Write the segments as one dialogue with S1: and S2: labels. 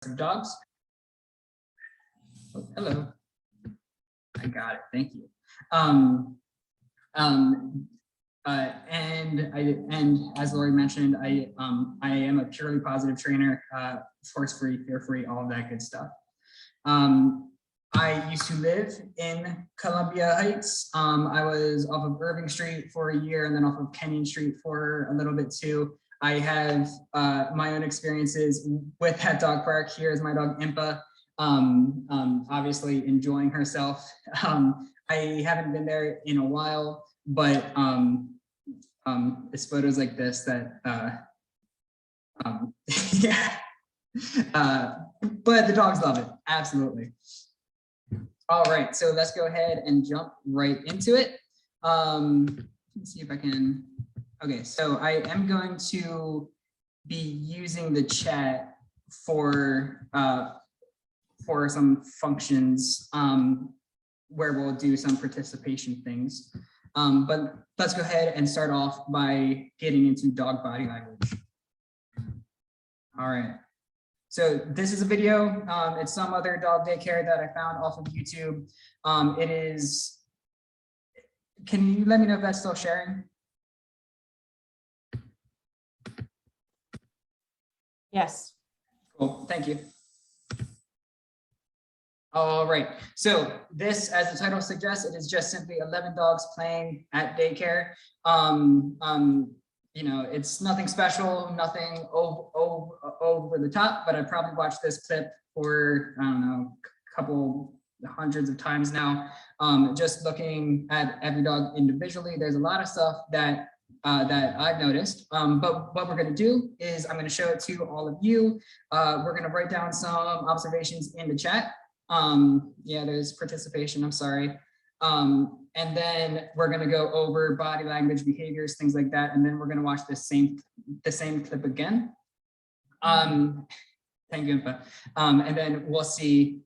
S1: of dogs. Oh, hello. I got it. Thank you. And as Lori mentioned, I am a purely positive trainer, force-free, fear-free, all of that good stuff. I used to live in Columbia Heights. I was off of Irving Street for a year and then off of Kenyon Street for a little bit too. I have my own experiences with that dog park. Here is my dog Impa, obviously enjoying herself. I haven't been there in a while, but it's photos like this that, yeah. But the dogs love it, absolutely. All right, so let's go ahead and jump right into it. Let's see if I can. Okay, so I am going to be using the chat for some functions where we'll do some participation things. But let's go ahead and start off by getting into dog body language. All right. So this is a video. It's some other dog daycare that I found off of YouTube. It is, can you let me know if that's still sharing?
S2: Yes.
S1: Cool, thank you. All right, so this, as the title suggests, it is just simply 11 dogs playing at daycare. You know, it's nothing special, nothing over the top, but I probably watched this clip for, I don't know, a couple hundreds of times now. Just looking at every dog individually, there's a lot of stuff that I've noticed, but what we're going to do is I'm going to show it to all of you. We're going to write down some observations in the chat. Yeah, there's participation, I'm sorry. And then we're going to go over body language, behaviors, things like that. And then we're going to watch the same clip again. Thank you, Impa. And then we'll see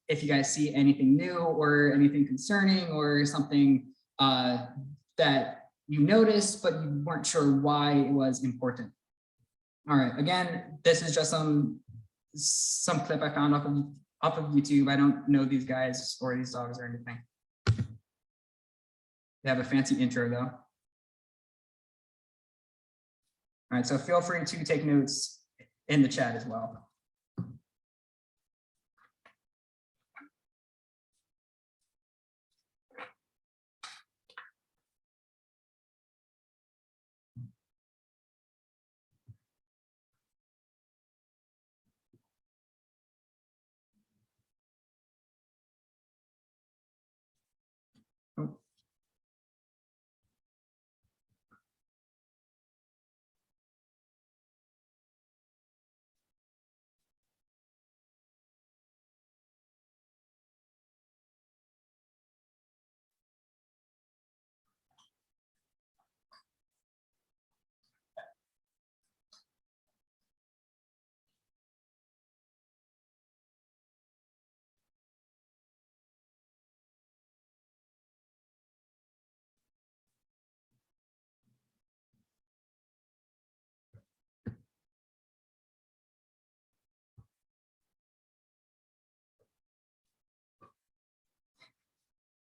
S1: if you guys see anything new or anything concerning or something that you noticed, but you weren't sure why it was important. All right, again, this is just some clip I found off of YouTube. I don't know these guys or these dogs or anything. They have a fancy intro though. All right, so feel free to take notes in the chat as well.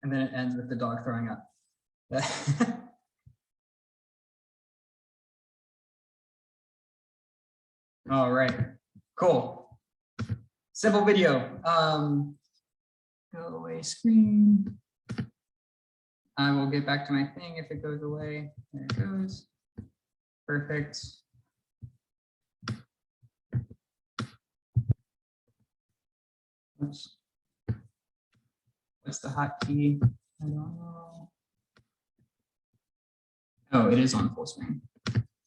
S1: And then it ends with the dog throwing up. All right, cool. Simple video. Go away screen. I will get back to my thing if it goes away. There it goes. Perfect. Oops. What's the hotkey? I don't know. Oh, it is on full screen.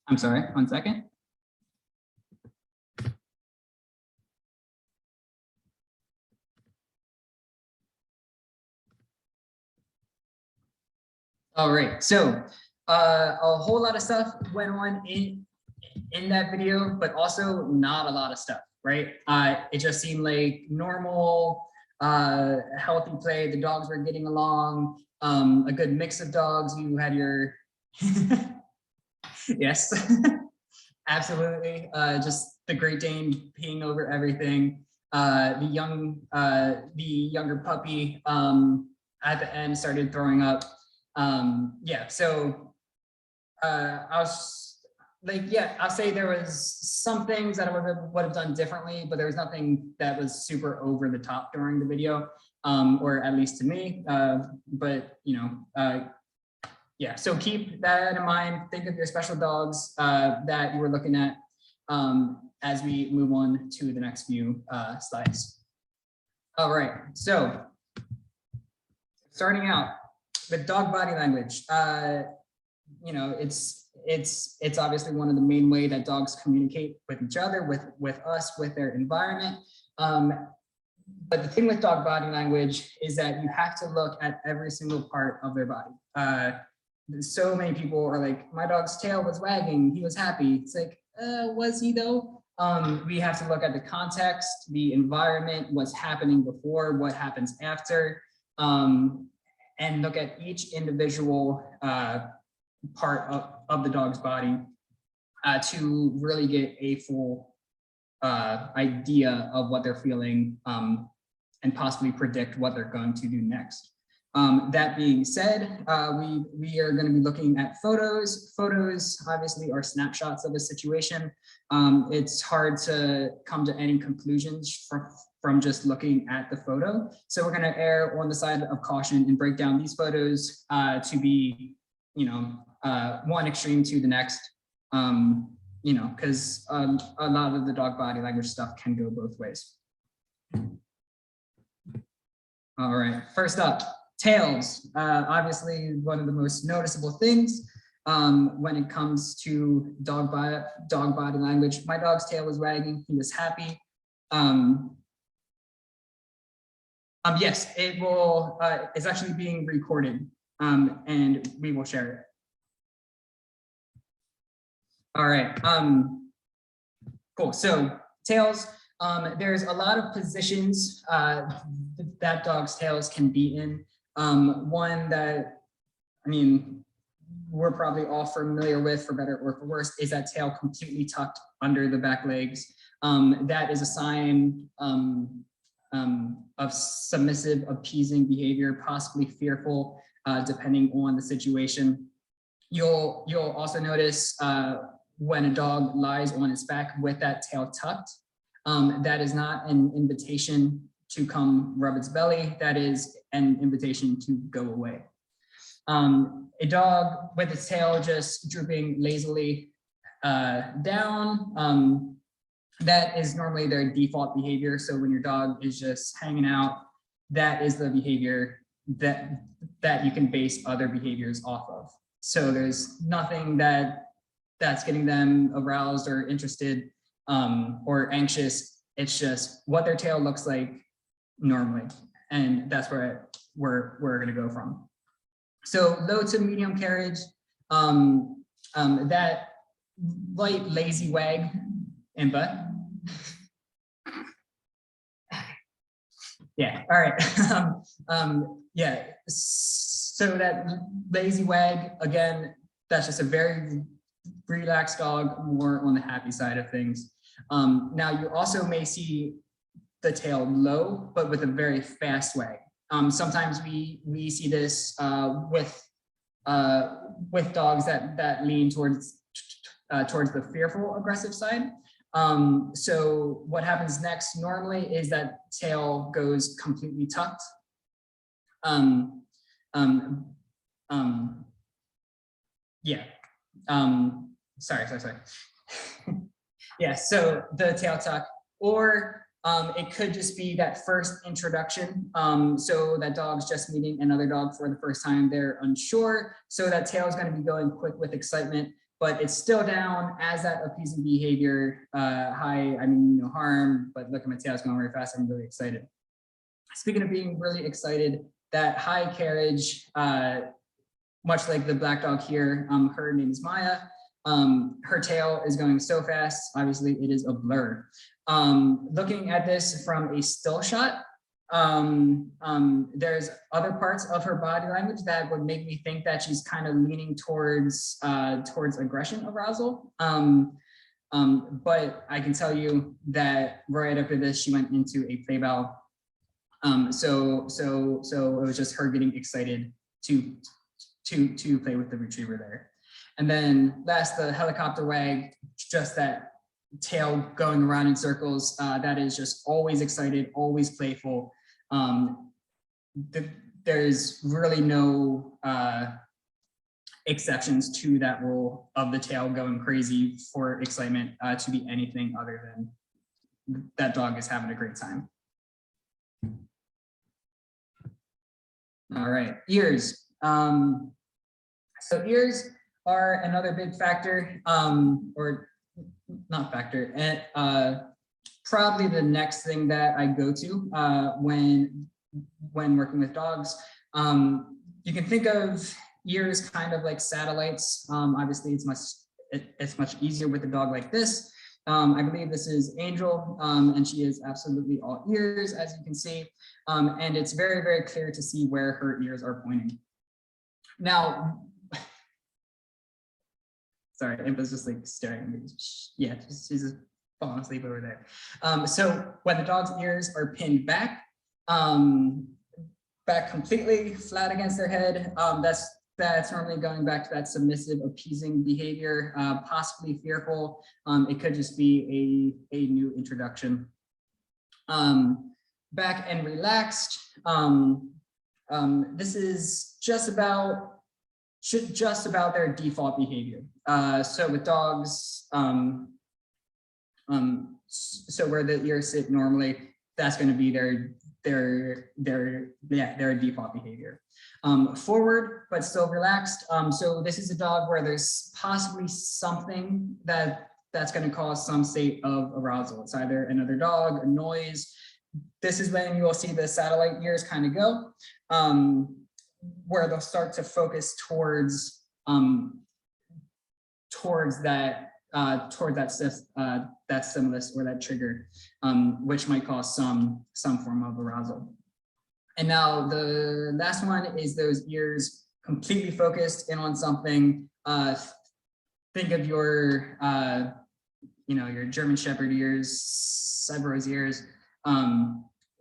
S1: I'm sorry, 1 second. All right, so a whole lot of stuff went on in that video, but also not a lot of stuff, right? It just seemed like normal, healthy play. The dogs were getting along, a good mix of dogs. You had your, yes, absolutely. Just the Great Dane peeing over everything. The younger puppy at the end started throwing up. Yeah, so I'll say there was some things that I would have done differently, but there was nothing that was super over the top during the video, or at least to me. But you know, yeah, so keep that in mind. Think of your special dogs that you were looking at as we move on to the next few slides. All right, so starting out with dog body language. You know, it's obviously one of the main way that dogs communicate with each other, with us, with their environment. But the thing with dog body language is that you have to look at every single part of their body. So many people are like, my dog's tail was wagging, he was happy. It's like, was he though? We have to look at the context, the environment, what's happening before, what happens after, and look at each individual part of the dog's body to really get a full idea of what they're feeling and possibly predict what they're going to do next. That being said, we are going to be looking at photos. Photos obviously are snapshots of a situation. It's hard to come to any conclusions from just looking at the photo. So we're going to err on the side of caution and break down these photos to be, you know, one extreme to the next, you know, because a lot of the dog body language stuff can go both ways. All right, first up, tails. Obviously, one of the most noticeable things when it comes to dog body language. My dog's tail was wagging, he was happy. Yes, it will, it's actually being recorded and we will share it. All right, cool, so tails, there's a lot of positions that dogs' tails can be in. One that, I mean, we're probably all familiar with, for better or for worse, is that tail completely tucked under the back legs. That is a sign of submissive, appeasing behavior, possibly fearful, depending on the situation. You'll also notice when a dog lies on its back with that tail tucked, that is not an invitation to come rub its belly. That is an invitation to go away. A dog with its tail just drooping lazily down, that is normally their default behavior. So when your dog is just hanging out, that is the behavior that you can base other behaviors off of. So there's nothing that's getting them aroused or interested or anxious. It's just what their tail looks like normally. And that's where we're gonna go from. So low to medium carriage, that light lazy wag and butt. Yeah, all right. Yeah, so that lazy wag, again, that's just a very relaxed dog, more on the happy side of things. Now you also may see the tail low, but with a very fast wag. Sometimes we see this with dogs that lean towards the fearful, aggressive side. So what happens next normally is that tail goes completely tucked. Yeah. Sorry. Yeah, so the tail tuck, or it could just be that first introduction. So that dog's just meeting another dog for the first time, they're unsure. So that tail is going to be going quick with excitement, but it's still down as that appeasing behavior. Hi, I mean, no harm, but look at my tail's going very fast. I'm really excited. Speaking of being really excited, that high carriage, much like the black dog here, her name is Maya. Her tail is going so fast, obviously it is a blur. Looking at this from a still shot, there's other parts of her body language that would make me think that she's kind of leaning towards aggression arousal. But I can tell you that right after this, she went into a play bow. So it was just her getting excited to play with the retriever there. And then last, the helicopter wag, just that tail going around in circles. That is just always excited, always playful. There's really no exceptions to that rule of the tail going crazy for excitement to be anything other than that dog is having a great time. All right, ears. So ears are another big factor, or not factor, and probably the next thing that I go to when working with dogs. You can think of ears kind of like satellites. Obviously, it's much easier with a dog like this. I believe this is Angel, and she is absolutely all ears, as you can see. And it's very, very clear to see where her ears are pointing. Now, sorry, it was just like staring at me. Yeah, she's just falling asleep over there. So when the dog's ears are pinned back, back completely flat against their head, that's normally going back to that submissive, appeasing behavior, possibly fearful. It could just be a new introduction. Back and relaxed. This is just about their default behavior. So with dogs, so where the ears sit normally, that's going to be their default behavior. Forward, but still relaxed. So this is a dog where there's possibly something that's going to cause some state of arousal. It's either another dog, a noise. This is when you will see the satellite ears kind of go, where they'll start to focus towards that stimulus or that trigger, which might cause some form of arousal. And now the last one is those ears completely focused in on something. Think of your, your German Shepherd ears, Cerberus ears,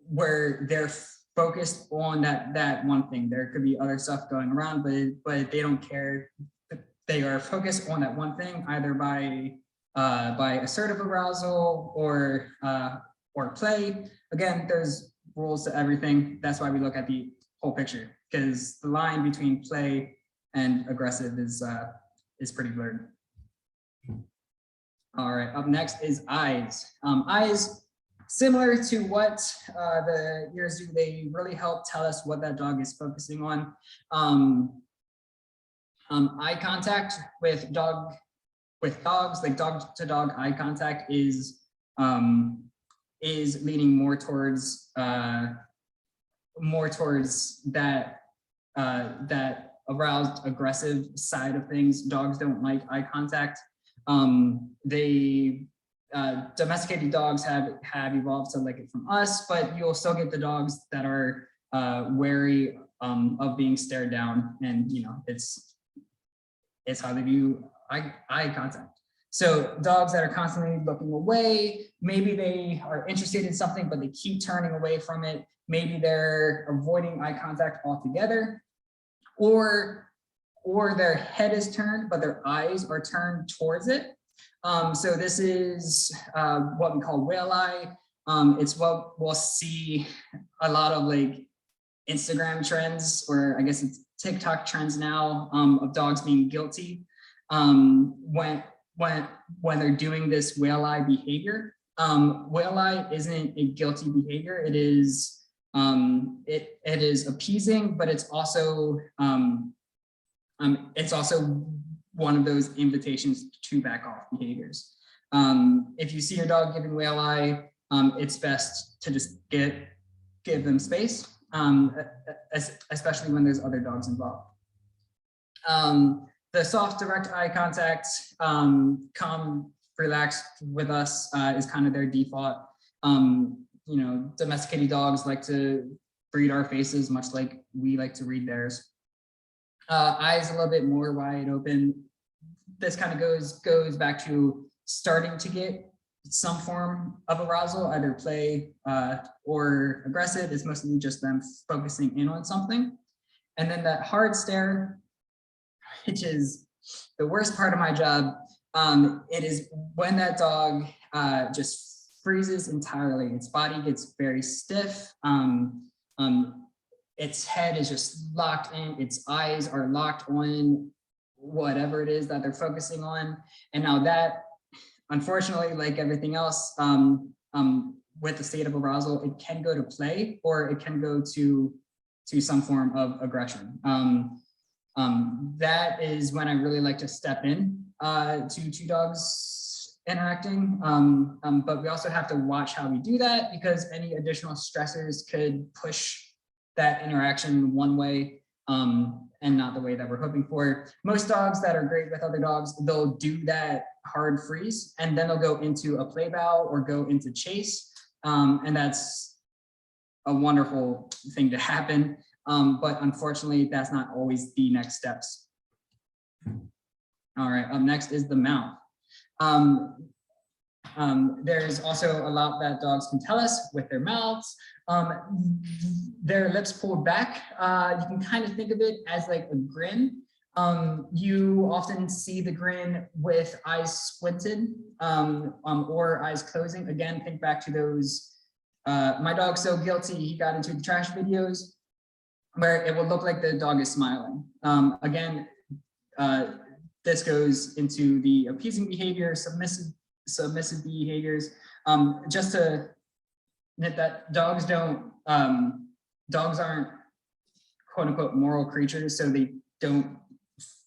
S1: where they're focused on that one thing. There could be other stuff going around, but they don't care. They are focused on that one thing, either by assertive arousal or play. Again, there's rules to everything. That's why we look at the whole picture, because the line between play and aggressive is pretty blurred. All right, up next is eyes. Eyes, similar to what the ears do, they really help tell us what that dog is focusing on. Eye contact with dogs, like dog to dog eye contact is leaning more towards that aroused, aggressive side of things. Dogs don't like eye contact. Domesticated dogs have evolved to like it from us, but you'll still get the dogs that are wary of being stared down, and it's how they view eye contact. So dogs that are constantly looking away, maybe they are interested in something, but they keep turning away from it. Maybe they're avoiding eye contact altogether, or their head is turned, but their eyes are turned towards it. So this is what we call whale eye. It's what we'll see a lot of like Instagram trends, or I guess it's TikTok trends now, of dogs being guilty when they're doing this whale eye behavior. Whale eye isn't a guilty behavior. It is appeasing, but it's also one of those invitations to back off behaviors. If you see your dog giving whale eye, it's best to just give them space, especially when there's other dogs involved. The soft, direct eye contact, come relaxed with us, is kind of their default. Domesticated dogs like to read our faces, much like we like to read theirs. Eyes a little bit more wide open. This kind of goes back to starting to get some form of arousal, either play or aggressive. It's mostly just them focusing in on something. And then that hard stare, which is the worst part of my job, it is when that dog just freezes entirely. Its body gets very stiff. Its head is just locked in. Its eyes are locked on whatever it is that they're focusing on. And now that, unfortunately, like everything else, with the state of arousal, it can go to play or it can go to some form of aggression. That is when I really like to step in to two dogs interacting. But we also have to watch how we do that, because any additional stressors could push that interaction one way and not the way that we're hoping for. Most dogs that are great with other dogs, they'll do that hard freeze and then they'll go into a play bow or go into chase. And that's a wonderful thing to happen. But unfortunately, that's not always the next steps. All right, up next is the mouth. There's also a lot that dogs can tell us with their mouths. Their lips pulled back. You can kind of think of it as like a grin. You often see the grin with eyes squinted or eyes closing. Again, think back to those, my dog's so guilty, he got into the trash videos, where it will look like the dog is smiling. Again, this goes into the appeasing behavior, submissive behaviors, just to admit that dogs aren't quote unquote moral creatures, so they don't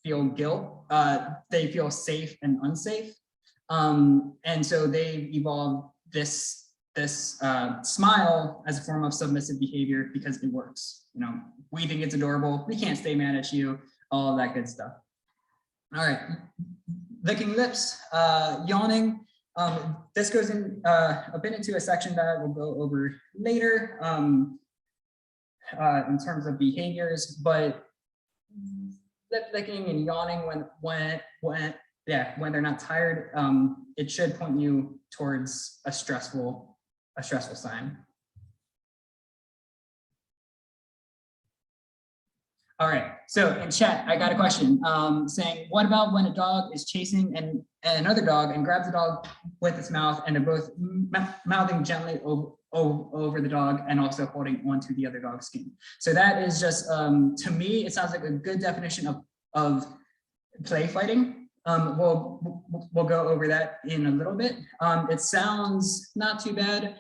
S1: feel guilt. They feel safe and unsafe. And so they've evolved this smile as a form of submissive behavior because it works. You know, we think it's adorable. We can't stay mad at you, all of that good stuff. All right, licking lips, yawning. This goes in a bit into a section that we'll go over later in terms of behaviors, but lip licking and yawning when they're not tired, it should point you towards a stressful sign. All right, so in chat, I got a question saying, what about when a dog is chasing another dog and grabs the dog with its mouth and they're both mouthing gently over the dog and also holding onto the other dog's skin? So that is just, to me, it sounds like a good definition of play fighting. We'll go over that in a little bit. It sounds not too bad.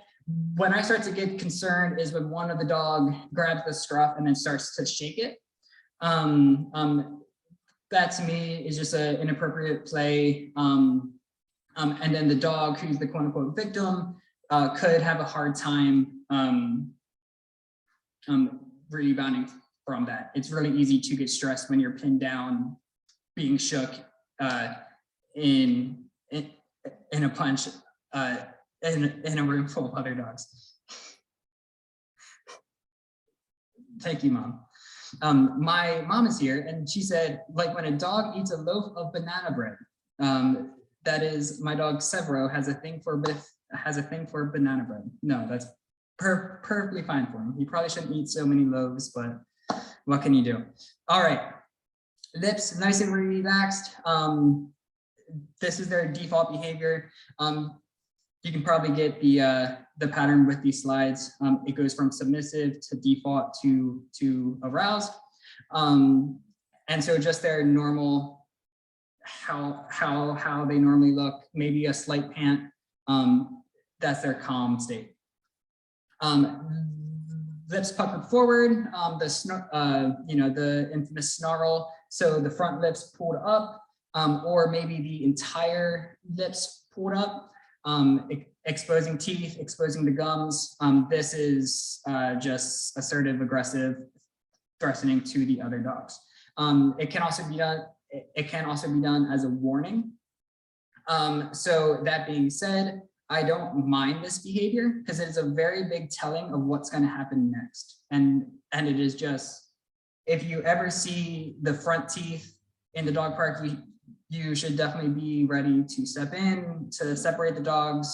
S1: When I start to get concerned is when one of the dog grabs the scruff and then starts to shake it. That to me is just an inappropriate play. And then the dog, who's the quote unquote victim, could have a hard time rebounding from that. It's really easy to get stressed when you're pinned down, being shook in a punch in a room full of other dogs. Thank you, Mom. My mom is here, and she said, like when a dog eats a loaf of banana bread, that is, my dog Severo has a thing for banana bread. No, that's perfectly fine for him. He probably shouldn't eat so many loaves, but what can you do? All right, lips nice and relaxed. This is their default behavior. You can probably get the pattern with these slides. It goes from submissive to default to aroused. And so just their normal, how they normally look, maybe a slight pant, that's their calm state. Lips puckered forward, the infamous snarl. So the front lips pulled up, or maybe the entire lips pulled up. Exposing teeth, exposing the gums. This is just assertive, aggressive, threatening to the other dogs. It can also be done as a warning. So that being said, I don't mind this behavior because it is a very big telling of what's going to happen next. And it is just, if you ever see the front teeth in the dog park, you should definitely be ready to step in to separate the dogs,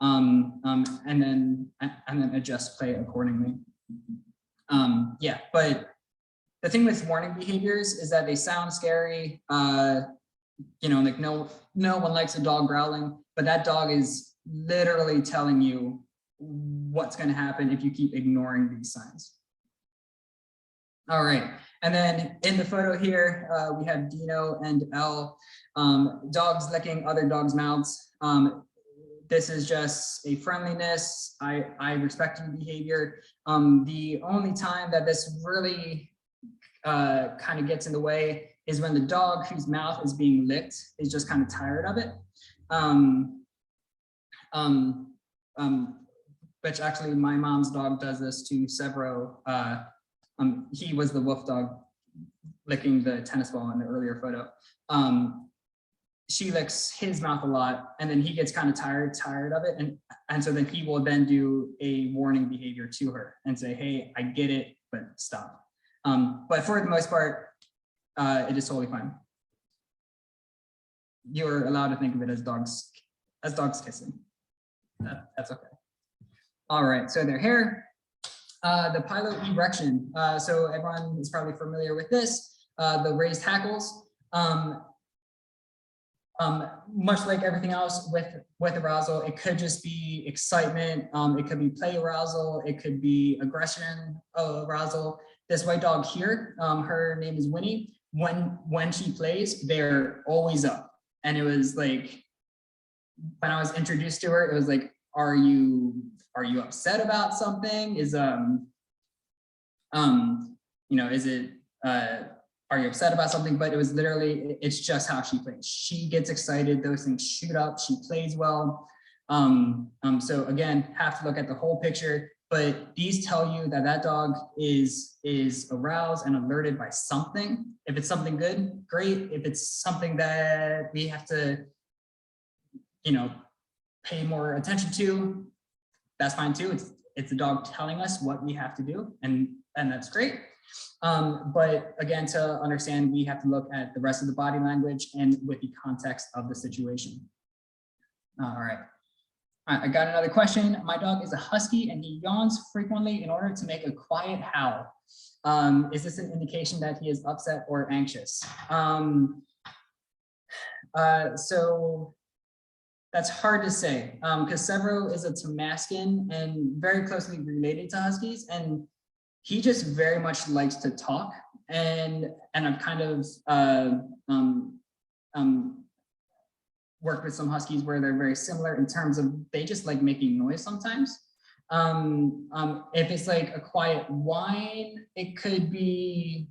S1: and then adjust play accordingly. Yeah, but the thing with warning behaviors is that they sound scary. You know, like no one likes a dog growling, but that dog is literally telling you what's going to happen if you keep ignoring these signs. All right, and then in the photo here, we have Dino and Elle, dogs licking other dogs' mouths. This is just a friendliness, I respect you behavior. The only time that this really kind of gets in the way is when the dog whose mouth is being licked is just kind of tired of it. Which actually my mom's dog does this to Severo. He was the wolf dog licking the tennis ball in the earlier photo. She licks his mouth a lot, and then he gets kind of tired of it, and so then he will then do a warning behavior to her and say, "Hey, I get it, but stop." But for the most part, it is totally fine. You're allowed to think of it as dogs kissing. That's okay. All right, so their hair, the pilot erection. So everyone is probably familiar with this, the raised hackles. Much like everything else with arousal, it could just be excitement, it could be play arousal, it could be aggression arousal. This white dog here, her name is Winnie. When she plays, they're always up. And it was like, when I was introduced to her, it was like, are you upset about something? Is you know, is it are you upset about something? But it was literally, it's just how she plays. She gets excited, those things shoot up, she plays well. So again, have to look at the whole picture, but these tell you that that dog is aroused and alerted by something. If it's something good, great. If it's something that we have to, you know, pay more attention to, that's fine too. It's the dog telling us what we have to do, and that's great. But again, to understand, we have to look at the rest of the body language and with the context of the situation. All right. I got another question. My dog is a husky and he yawns frequently in order to make a quiet howl. Is this an indication that he is upset or anxious? So that's hard to say, because Severo is a Tamascan and very closely related to huskies, and he just very much likes to talk, and I've kind of worked with some huskies where they're very similar in terms of they just like making noise sometimes. If it's like a quiet whine, it could be,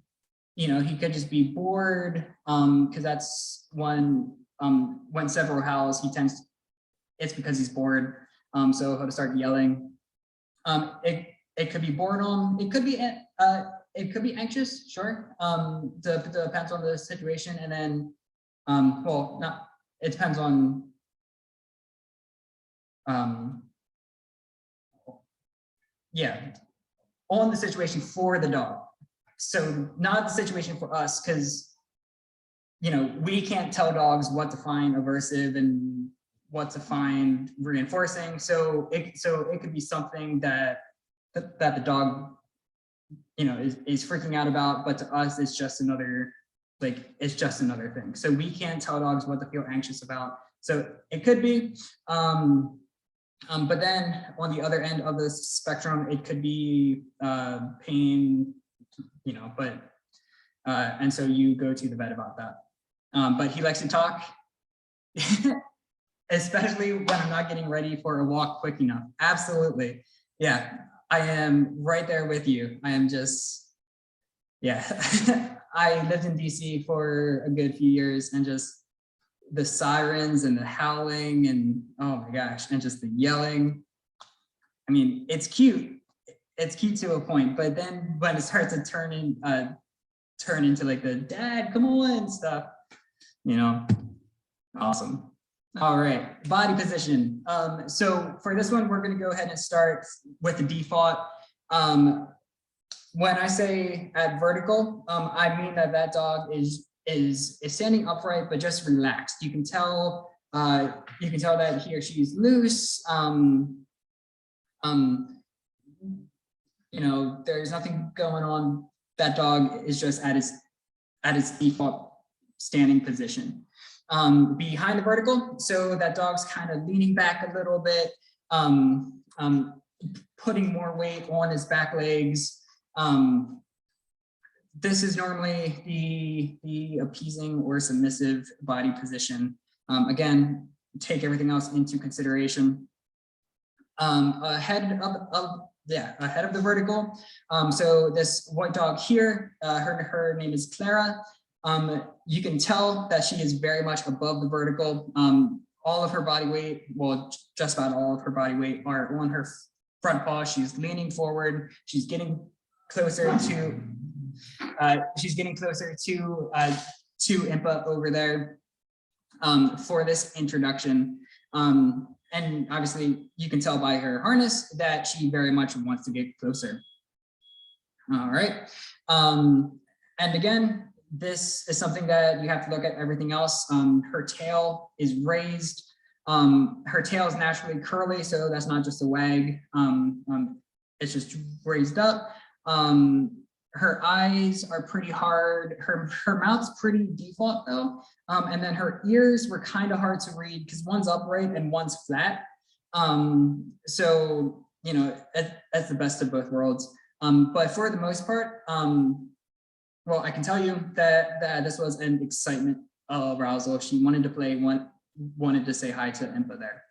S1: you know, he could just be bored, because that's when Severo howls, it's because he's bored, so he'll start yelling. It could be boredom. It could be anxious. Sure. Depends on the situation, and then, well, not. It depends on. Yeah, on the situation for the dog. So not the situation for us, because, you know, we can't tell dogs what to find aversive and what to find reinforcing. So it could be something that the dog, you know, is freaking out about, but to us it's just another, like, it's just another thing. So we can't tell dogs what to feel anxious about. So it could be, but then on the other end of the spectrum, it could be pain, you know, but and so you go to the vet about that. But he likes to talk, especially when I'm not getting ready for a walk quick enough. Absolutely, yeah. I am right there with you. I am just, yeah. I lived in DC for a good few years, and just the sirens and the howling and, oh my gosh, and just the yelling. I mean, it's cute. It's cute to a point, but then when it starts to turn into like the dad, come on stuff, you know, awesome. All right, body position. So for this one, we're going to go ahead and start with the default. When I say at vertical, I mean that dog is is standing upright, but just relaxed. You can tell that he or she is loose. You know, there's nothing going on. That dog is just at its default standing position. Behind the vertical, so that dog's kind of leaning back a little bit, putting more weight on his back legs. This is normally the appeasing or submissive body position. Again, take everything else into consideration. Ahead of the vertical. So this white dog here, her name is Clara. You can tell that she is very much above the vertical. All of her body weight, well, just about all of her body weight are on her front paw. She's leaning forward. She's getting closer to Impa over there for this introduction. And obviously you can tell by her harness that she very much wants to get closer. All right. And again, this is something that you have to look at everything else. Her tail is raised. Her tail is naturally curly, so that's not just a wag. It's just raised up. Her eyes are pretty hard. Her mouth's pretty default though. And then her ears were kind of hard to read because one's upright and one's flat. So, you know, that's the best of both worlds. But for the most part, well, I can tell you that this was an excitement arousal. She wanted to play, wanted to say hi to Impa there.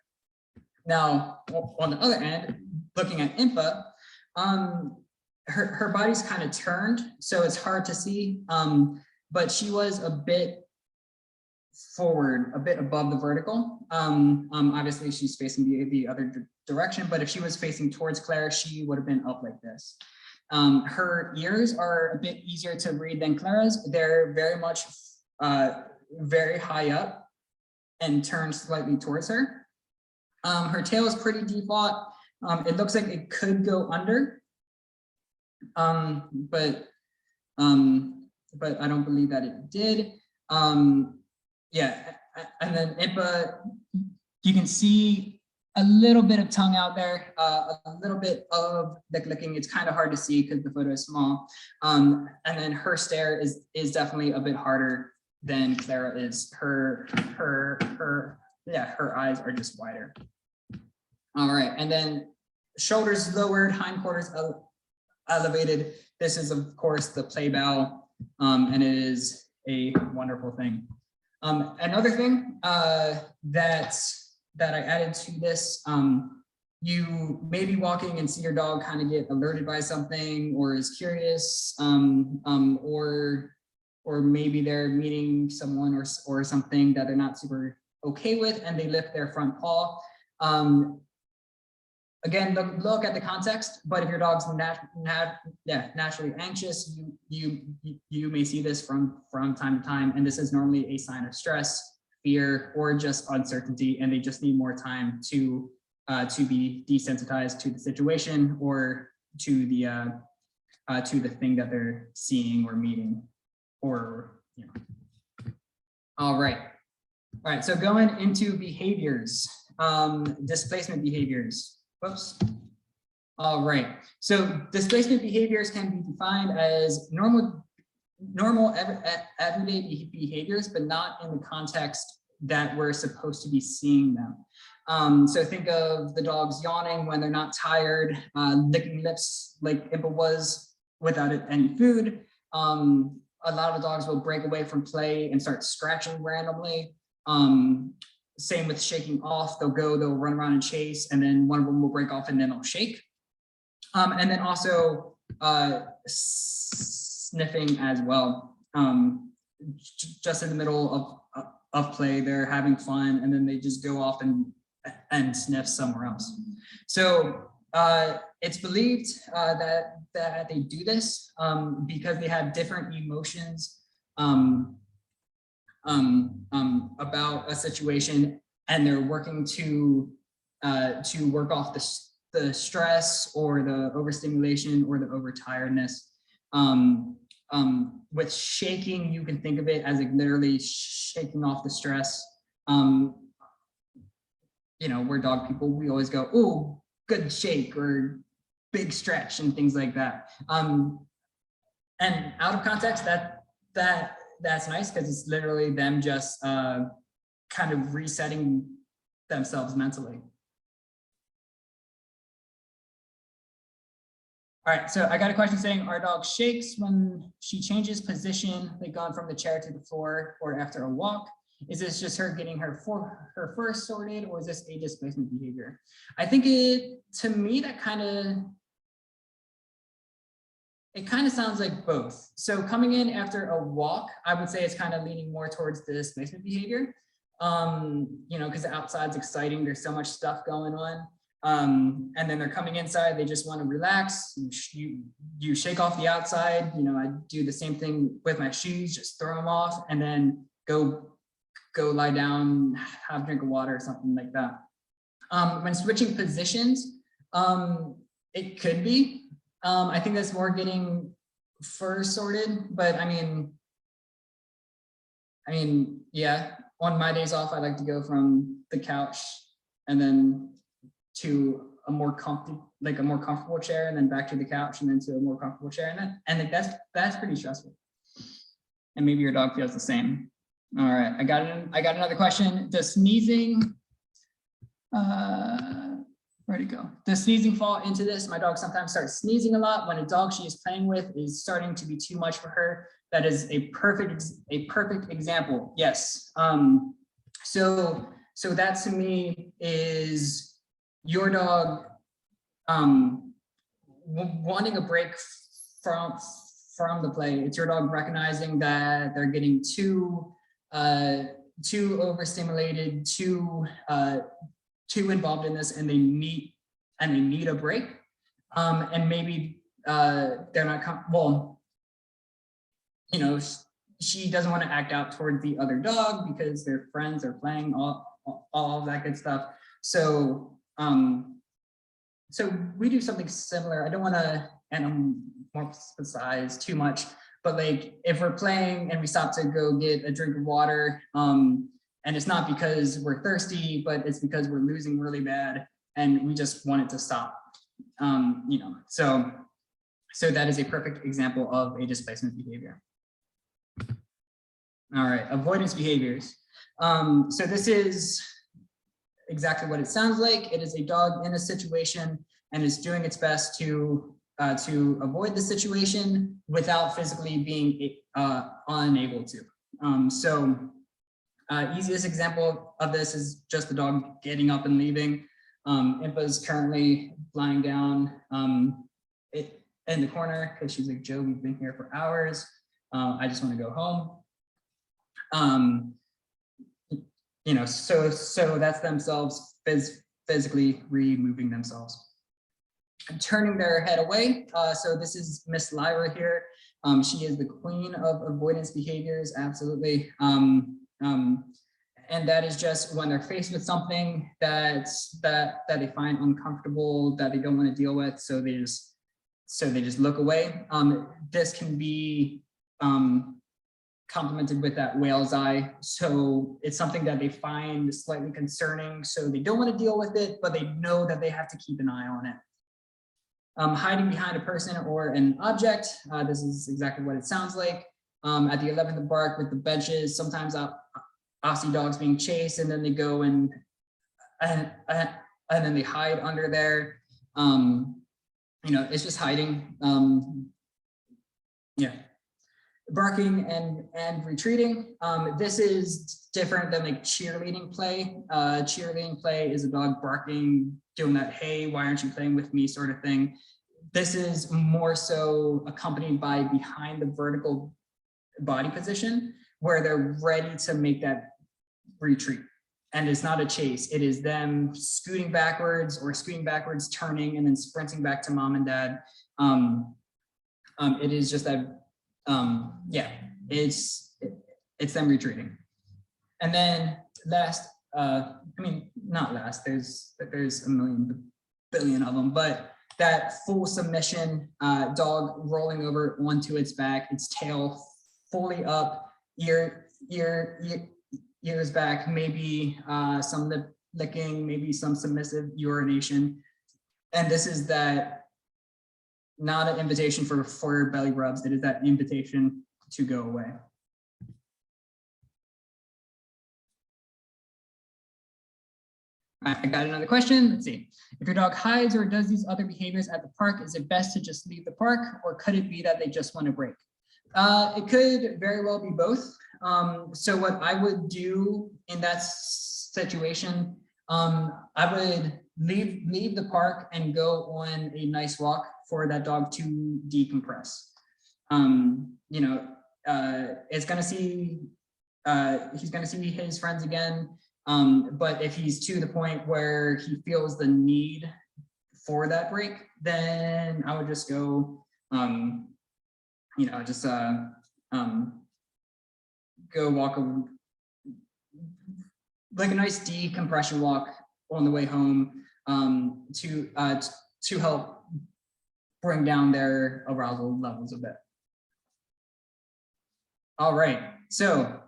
S1: Now, on the other end, looking at Impa, her body's kind of turned, so it's hard to see, but she was a bit forward, a bit above the vertical. Obviously she's facing the other direction, but if she was facing towards Clara, she would have been up like this. Her ears are a bit easier to read than Clara's. They're very much very high up and turned slightly towards her. Her tail is pretty default. It looks like it could go under. But I don't believe that it did. Yeah, and then Impa, you can see a little bit of tongue out there, a little bit of the licking. It's kind of hard to see because the photo is small. And then her stare is definitely a bit harder than Clara is. Her eyes are just wider. All right, and then shoulders lowered, hindquarters elevated. This is of course the play bow, and it is a wonderful thing. Another thing that I added to this, you may be walking and see your dog kind of get alerted by something or is curious, or maybe they're meeting someone or something that they're not super okay with and they lift their front paw. Again, look at the context, but if your dog's naturally anxious, you may see this from time to time, and this is normally a sign of stress, fear, or just uncertainty, and they just need more time to be desensitized to the situation or to the thing that they're seeing or meeting, or you know. All right. So going into behaviors, displacement behaviors. Whoops. All right. So displacement behaviors can be defined as normal everyday behaviors, but not in the context that we're supposed to be seeing them. So think of the dogs yawning when they're not tired, licking lips like Impa was without any food. A lot of dogs will break away from play and start scratching randomly. Same with shaking off. They'll run around and chase, and then one of them will break off and then they'll shake. And then also sniffing as well. Just in the middle of play, they're having fun, and then they just go off and sniff somewhere else. So it's believed that they do this because they have different emotions about a situation, and they're working to work off the stress or the overstimulation or the overtiredness. with shaking, you can think of it as like literally shaking off the stress. You know, we're dog people, we always go, oh, good shake or big stretch and things like that. And out of context, that's nice because it's literally them just kind of resetting themselves mentally. All right, so I got a question saying, our dog shakes when she changes position, like gone from the chair to the floor or after a walk. Is this just her getting her fur sorted, or is this a displacement behavior? I think to me, that kind of sounds like both. So coming in after a walk, I would say it's kind of leaning more towards the displacement behavior. You know, because the outside's exciting, there's so much stuff going on. And then they're coming inside, they just want to relax. You shake off the outside. You know, I do the same thing with my shoes, just throw them off and then go lie down, have a drink of water or something like that. When switching positions, it could be. I think that's more getting fur sorted, but I mean, yeah, on my days off, I like to go from the couch and then to a more comfortable chair, and then back to the couch, and then to a more comfortable chair, and like that's pretty stressful. And maybe your dog feels the same. All right, I got another question. Does sneezing, where'd it go? Does sneezing fall into this? My dog sometimes starts sneezing a lot when a dog she is playing with is starting to be too much for her. That is a perfect example. Yes. So that to me is your dog wanting a break from the play. It's your dog recognizing that they're getting too overstimulated, too involved in this, and they need a break. And maybe they're not well, you know, she doesn't want to act out toward the other dog because their friends are playing, all of that good stuff. So we do something similar. I don't want to emphasize too much, but like if we're playing and we stop to go get a drink of water, and it's not because we're thirsty, but it's because we're losing really bad and we just want it to stop. You know, so that is a perfect example of a displacement behavior. All right, avoidance behaviors. So this is exactly what it sounds like. It is a dog in a situation and is doing its best to avoid the situation without physically being unable to. Easiest example of this is just the dog getting up and leaving. Impa's currently lying down in the corner because she's like, Joe, we've been here for hours. I just want to go home. You know, so that's themselves physically removing themselves. Turning their head away. So this is Miss Lyra here. She is the queen of avoidance behaviors, absolutely. And that is just when they're faced with something that they find uncomfortable, that they don't want to deal with, so they just look away. This can be complemented with that whale's eye. So it's something that they find slightly concerning, so they don't want to deal with it, but they know that they have to keep an eye on it. Hiding behind a person or an object. This is exactly what it sounds like. At the 11th bark with the benches, sometimes I'll see dogs being chased and then they go and then they hide under there. You know, it's just hiding. Yeah. Barking and retreating. This is different than like cheerleading play. Cheerleading play is a dog barking, doing that, hey, why aren't you playing with me sort of thing. This is more so accompanied by behind the vertical body position where they're ready to make that retreat. And it's not a chase. It is them scooting backwards, turning, and then sprinting back to mom and dad. It is just that, yeah, it's them retreating. And then last, I mean, not last, there's a billion of them, but that full submission, dog rolling over onto its back, its tail fully up, ears back, maybe some lip licking, maybe some submissive urination. And this is that, not an invitation for belly rubs, it is that invitation to go away. I got another question. Let's see. If your dog hides or does these other behaviors at the park, is it best to just leave the park, or could it be that they just want to break? It could very well be both. So what I would do in that situation, I would leave the park and go on a nice walk for that dog to decompress. You know, it's gonna see, he's gonna see his friends again. But if he's to the point where he feels the need for that break, then I would just go, you know, just go walk like a nice decompression walk on the way home, to help bring down their arousal levels a bit. All right, so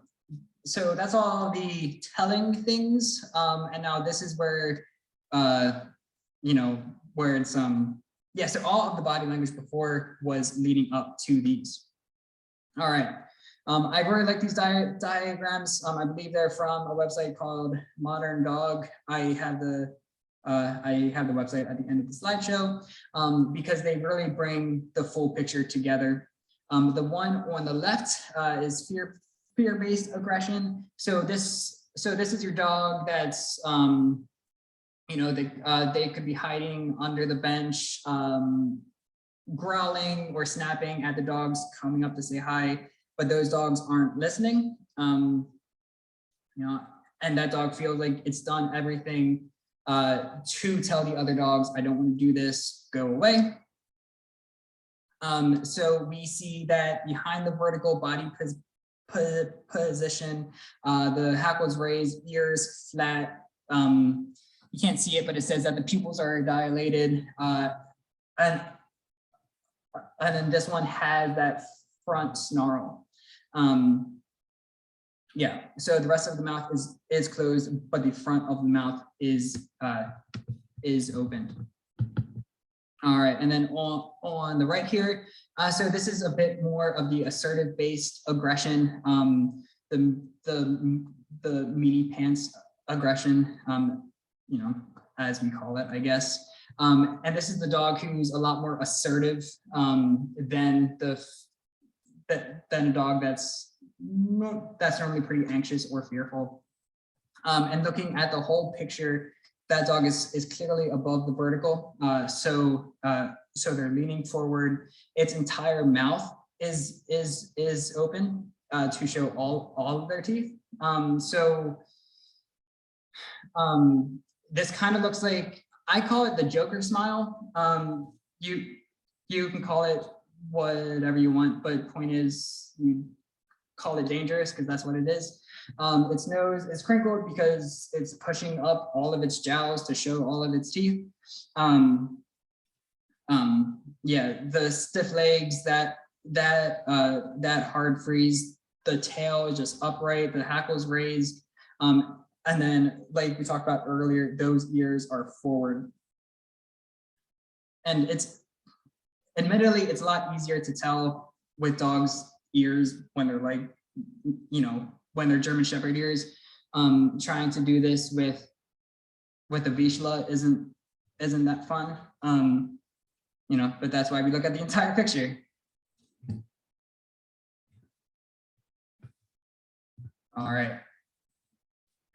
S1: that's all the telling things, and now this is where, you know, where it's yeah. So all of the body language before was leading up to these. All right. I really like these diagrams. I believe they're from a website called Modern Dog. I have the website at the end of the slideshow, because they really bring the full picture together. The one on the left is fear-based aggression. So this is your dog that's, you know, they could be hiding under the bench, growling or snapping at the dogs coming up to say hi, but those dogs aren't listening. You know, and that dog feels like it's done everything to tell the other dogs, I don't want to do this, go away. So we see that behind the vertical body position, the hackles raised, ears flat. You can't see it, but it says that the pupils are dilated, and then this one has that front snarl. Yeah, so the rest of the mouth is closed, but the front of the mouth is open. All right, and then on the right here, so this is a bit more of the assertive based aggression, the meaty pants aggression, you know, as we call it, I guess. And this is the dog who's a lot more assertive than a dog that's normally pretty anxious or fearful. And looking at the whole picture, that dog is clearly above the vertical. So they're leaning forward. Its entire mouth is open to show all of their teeth. This kind of looks like, I call it the Joker smile. You can call it whatever you want, but point is, you call it dangerous because that's what it is. Its nose is crinkled because it's pushing up all of its jowls to show all of its teeth. Yeah, the stiff legs, that hard freeze, the tail is just upright, the hackles raised. And then, like we talked about earlier, those ears are forward. And admittedly, it's a lot easier to tell with dogs' ears when they're like, you know, when they're German Shepherd ears. Trying to do this with a Vizsla isn't that fun. You know, but that's why we look at the entire picture. All right.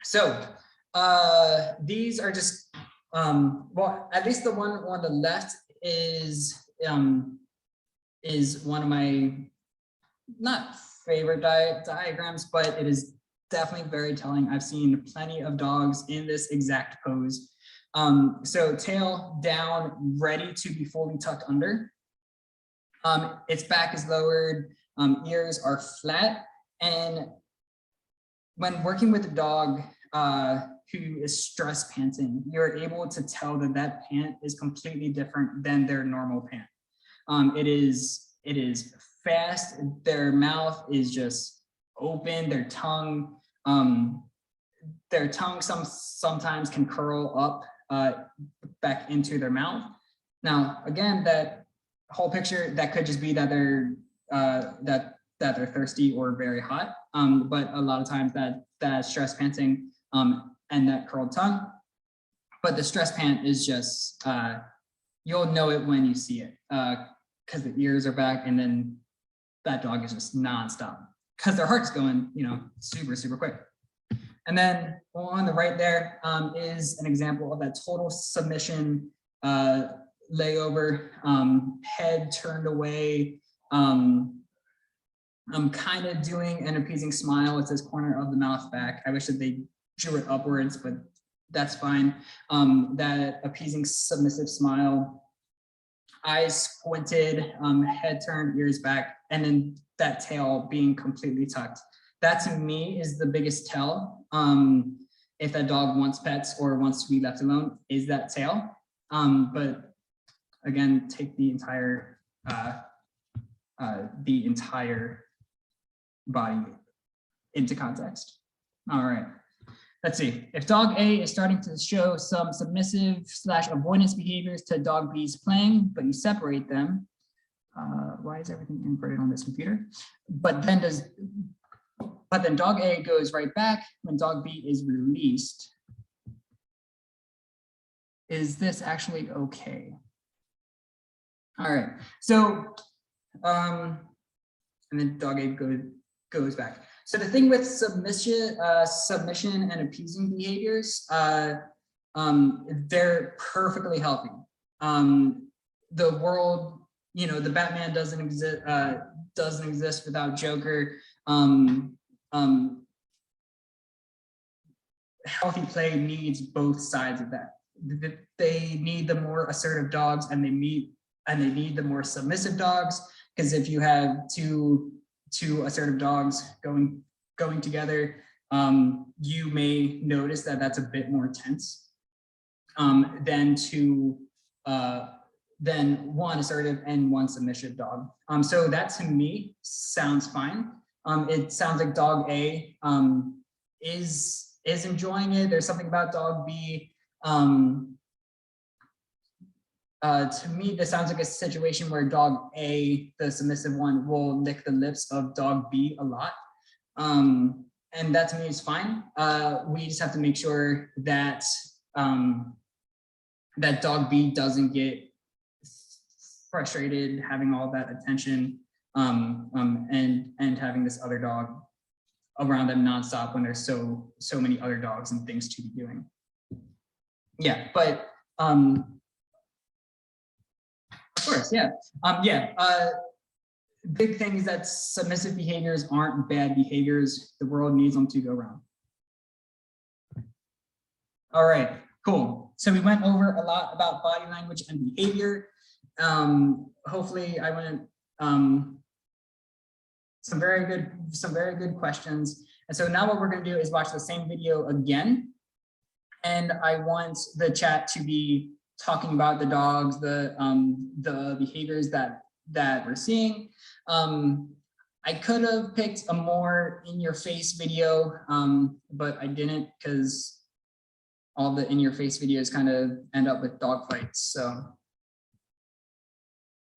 S1: So these are just, well, at least the one on the left is one of my not favorite diagrams, but it is definitely very telling. I've seen plenty of dogs in this exact pose. So tail down, ready to be fully tucked under. Its back is lowered, ears are flat, and when working with a dog who is stress panting, you're able to tell that that pant is completely different than their normal pant. It is fast. Their mouth is just open. Their tongue sometimes can curl up back into their mouth. Now, again, that whole picture, that could just be that they're they're thirsty or very hot. But a lot of times that stress panting and that curled tongue. But the stress pant is just, you'll know it when you see it, because the ears are back, and then that dog is just nonstop because their heart's going, super, super quick. And then on the right there is an example of that total submission layover, head turned away. I'm kind of doing an appeasing smile with this corner of the mouth back. I wish that they drew it upwards, but that's fine. That appeasing submissive smile, eyes squinted, head turned, ears back, and then that tail being completely tucked. That to me is the biggest tell. If that dog wants pets or wants to be left alone, is that tail. But again, take the entire body into context. All right. Let's see, if dog A is starting to show some submissive/avoidance behaviors to dog B's playing, but you separate them, why is everything inverted on this computer? But then dog A goes right back when dog B is released. Is this actually okay? All right, so, and then dog A goes back. So the thing with submission and appeasing behaviors, they're perfectly healthy. The world, the Batman doesn't exist without Joker. Healthy play needs both sides of that. They need the more assertive dogs, and they need the more submissive dogs. Because if you have two assertive dogs going together, you may notice that that's a bit more tense than one assertive and one submissive dog. So that to me sounds fine. It sounds like dog A is enjoying it. There's something about dog B. To me, this sounds like a situation where dog A, the submissive one, will lick the lips of dog B a lot. And that to me is fine. We just have to make sure that that dog B doesn't get frustrated having all that attention and having this other dog around them nonstop when there's so many other dogs and things to be doing. Yeah, but of course, yeah. Big thing is that submissive behaviors aren't bad behaviors. The world needs them to go round. All right, cool. So we went over a lot about body language and behavior. Hopefully I went some very good questions. And so now what we're going to do is watch the same video again. And I want the chat to be talking about the dogs, the behaviors that we're seeing. I could have picked a more in-your-face video, but I didn't, because all the in-your-face videos kind of end up with dog fights. So,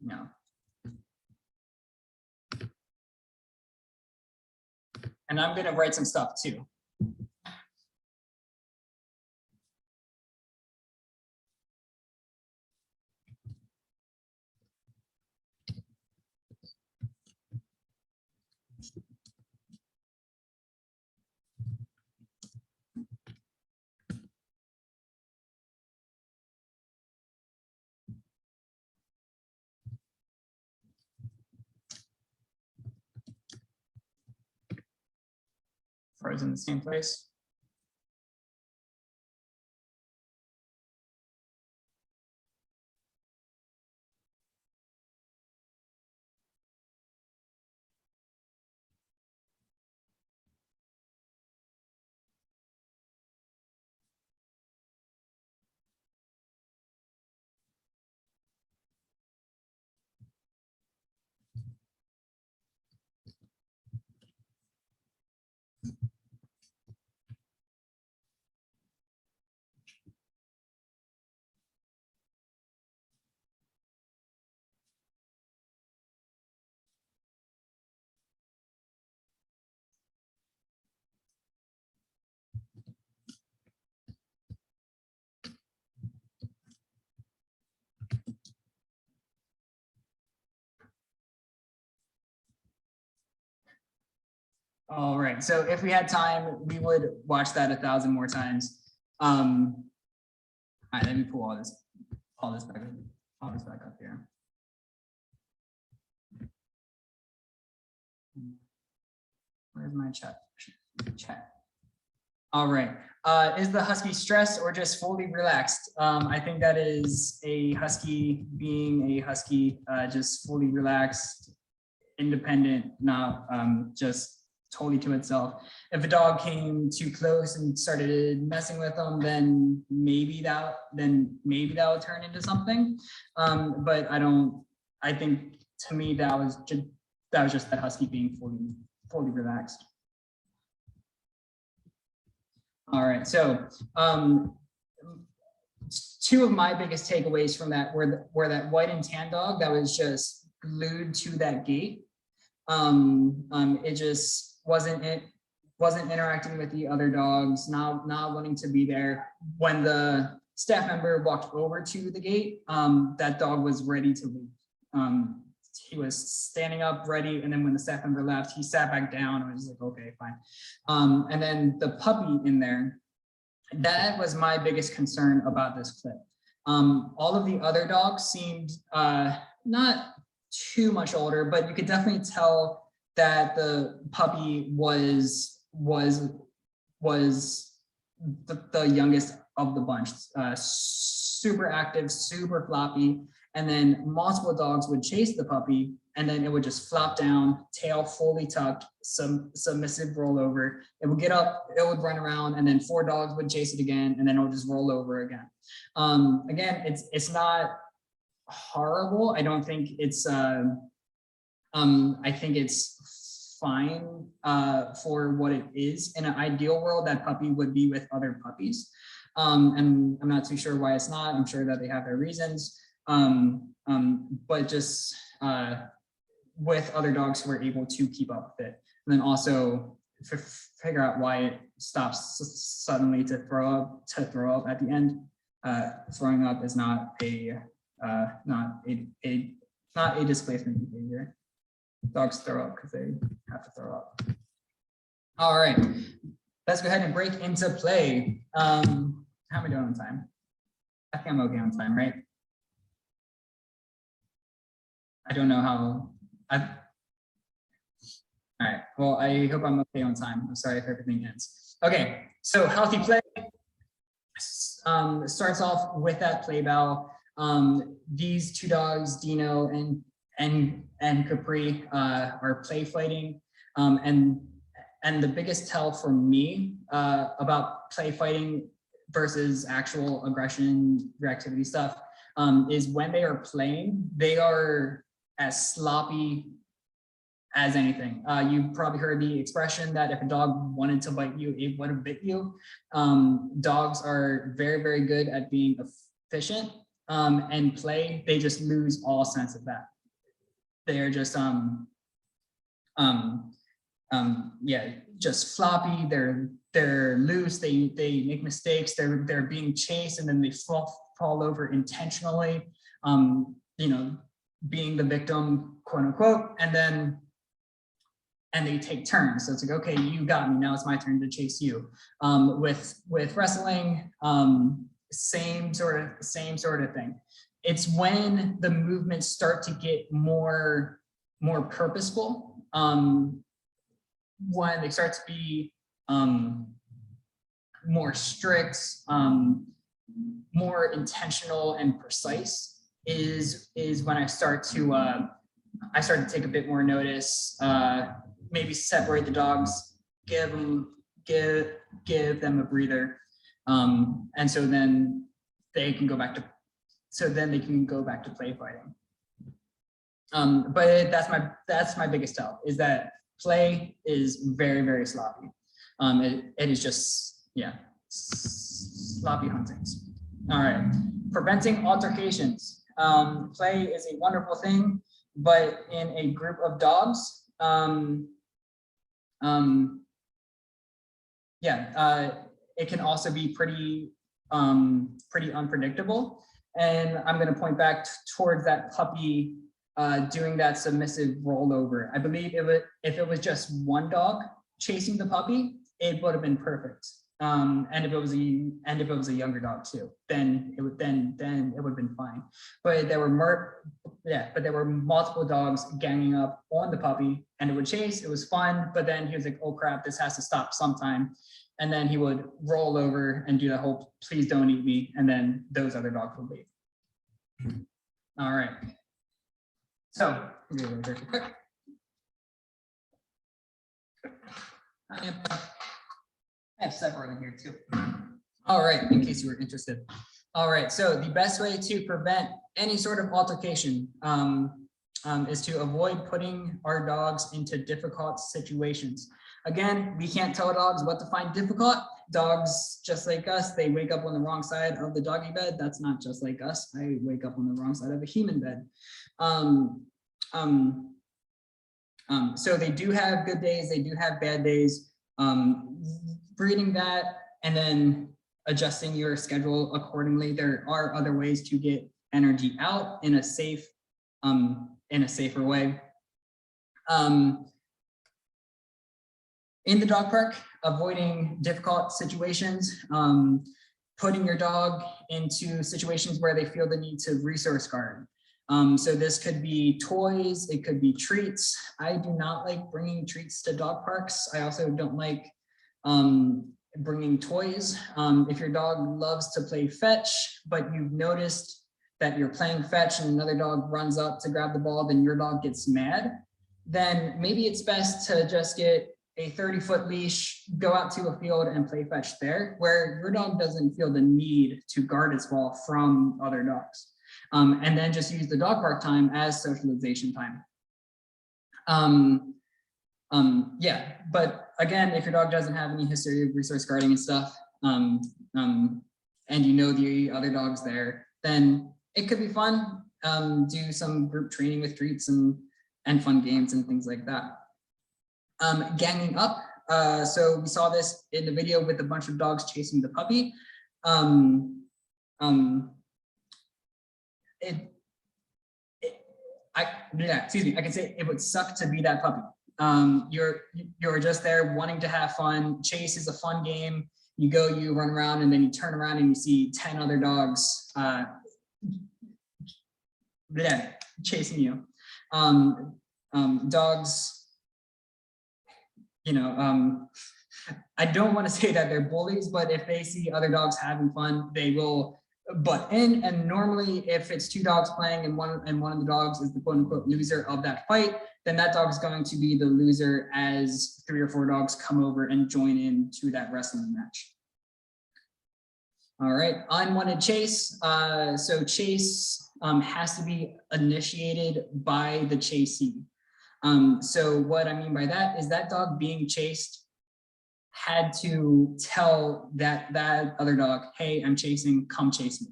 S1: no. And I'm going to write some stuff too. Frozen in the same place. All right, so if we had time, we would watch that 1,000 more times. All right, let me pull all this back up here. Where's my chat? All right. Is the husky stressed or just fully relaxed? I think that is a husky being a husky, just fully relaxed, independent, not just totally to itself. If a dog came too close and started messing with them, then maybe that would turn into something. But I think to me that was just that husky being fully relaxed. All right, so two of my biggest takeaways from that were that white and tan dog that was just glued to that gate. It just wasn't interacting with the other dogs, not wanting to be there. When the staff member walked over to the gate, that dog was ready to leave. He was standing up ready, and then when the staff member left, he sat back down and was like, okay, fine. And then the puppy in there, that was my biggest concern about this clip. All of the other dogs seemed not too much older, but you could definitely tell that the puppy was the youngest of the bunch. Super active, super floppy, and then multiple dogs would chase the puppy, and then it would just flop down, tail fully tucked, some submissive rollover. It would get up, it would run around, and then 4 dogs would chase it again, and then it would just roll over again. Again, it's not horrible. I don't think it's I think it's fine for what it is. In an ideal world, that puppy would be with other puppies. And I'm not too sure why it's not. I'm sure that they have their reasons. But just with other dogs who are able to keep up with it. And then also figure out why it stops suddenly to throw up at the end. Throwing up is not a displacement behavior. Dogs throw up because they have to throw up. All right, let's go ahead and break into play. How am I doing on time? I think I'm okay on time, right? I don't know how. All right, well, I hope I'm okay on time. I'm sorry if everything ends. Okay, so healthy play starts off with that play bell. These 2 dogs, Dino and Capri, are play fighting, and the biggest tell for me about play fighting versus actual aggression, reactivity stuff is when they are playing, they are as sloppy as anything. You probably heard the expression that if a dog wanted to bite you, it would have bit you. Dogs are very, very good at being efficient, and play, they just lose all sense of that. They're just yeah, just floppy. They're loose. They make mistakes. They're being chased, and then they fall over intentionally. You know, being the victim, quote unquote, and they take turns. So it's like, okay, you got me. Now it's my turn to chase you. With wrestling, same sort of thing. It's when the movements start to get more purposeful, when they start to be more strict, more intentional and precise, is when I start to take a bit more notice. Maybe separate the dogs, give them a breather, and so then they can go back to. So then they can go back to play fighting. But that's my biggest tell, is that play is very, very sloppy. It is just, yeah, sloppy huntings. All right, preventing altercations. Play is a wonderful thing, but in a group of dogs, it can also be pretty unpredictable. And I'm going to point back towards that puppy doing that submissive rollover. I believe if it was just one dog chasing the puppy, it would have been perfect. And if it was a younger dog too, then it would have been fine. But there were multiple dogs ganging up on the puppy, and it would chase. It was fun, but then he was like, "Oh crap, this has to stop sometime." And then he would roll over and do the whole "please don't eat me," and then those other dogs would leave. All right. So very quick. I have several in here too. All right, in case you were interested. All right, so the best way to prevent any sort of altercation is to avoid putting our dogs into difficult situations. Again, we can't tell dogs what to find difficult. Dogs, just like us, they wake up on the wrong side of the doggy bed. That's not just like us. I wake up on the wrong side of a human bed. So they do have good days. They do have bad days. Breeding that and then adjusting your schedule accordingly. There are other ways to get energy out in a safe, in a safer way. In the dog park, avoiding difficult situations, putting your dog into situations where they feel the need to resource guard. So this could be toys, it could be treats. I do not like bringing treats to dog parks. I also don't like bringing toys. If your dog loves to play fetch, but you've noticed that you're playing fetch and another dog runs up to grab the ball, then your dog gets mad, then maybe it's best to just get a 30-foot leash, go out to a field and play fetch there, where your dog doesn't feel the need to guard its ball from other dogs. And then just use the dog park time as socialization time. Yeah, but again, if your dog doesn't have any history of resource guarding and stuff, and you know the other dog's there, then it could be fun. Do some group training with treats and fun games and things like that. Ganging up. So we saw this in the video with a bunch of dogs chasing the puppy. I can say it would suck to be that puppy. You're just there wanting to have fun. Chase is a fun game. You go, you run around, and then you turn around and you see 10 other dogs chasing you. Dogs, I don't want to say that they're bullies, but if they see other dogs having fun, they will butt in. And normally if it's two dogs playing and one of the dogs is the quote unquote loser of that fight, then that dog is going to be the loser as 3 or 4 dogs come over and join in to that wrestling match. All right, unwanted chase. So chase has to be initiated by the chasee. So what I mean by that is that dog being chased had to tell that other dog, "Hey, I'm chasing, come chase me."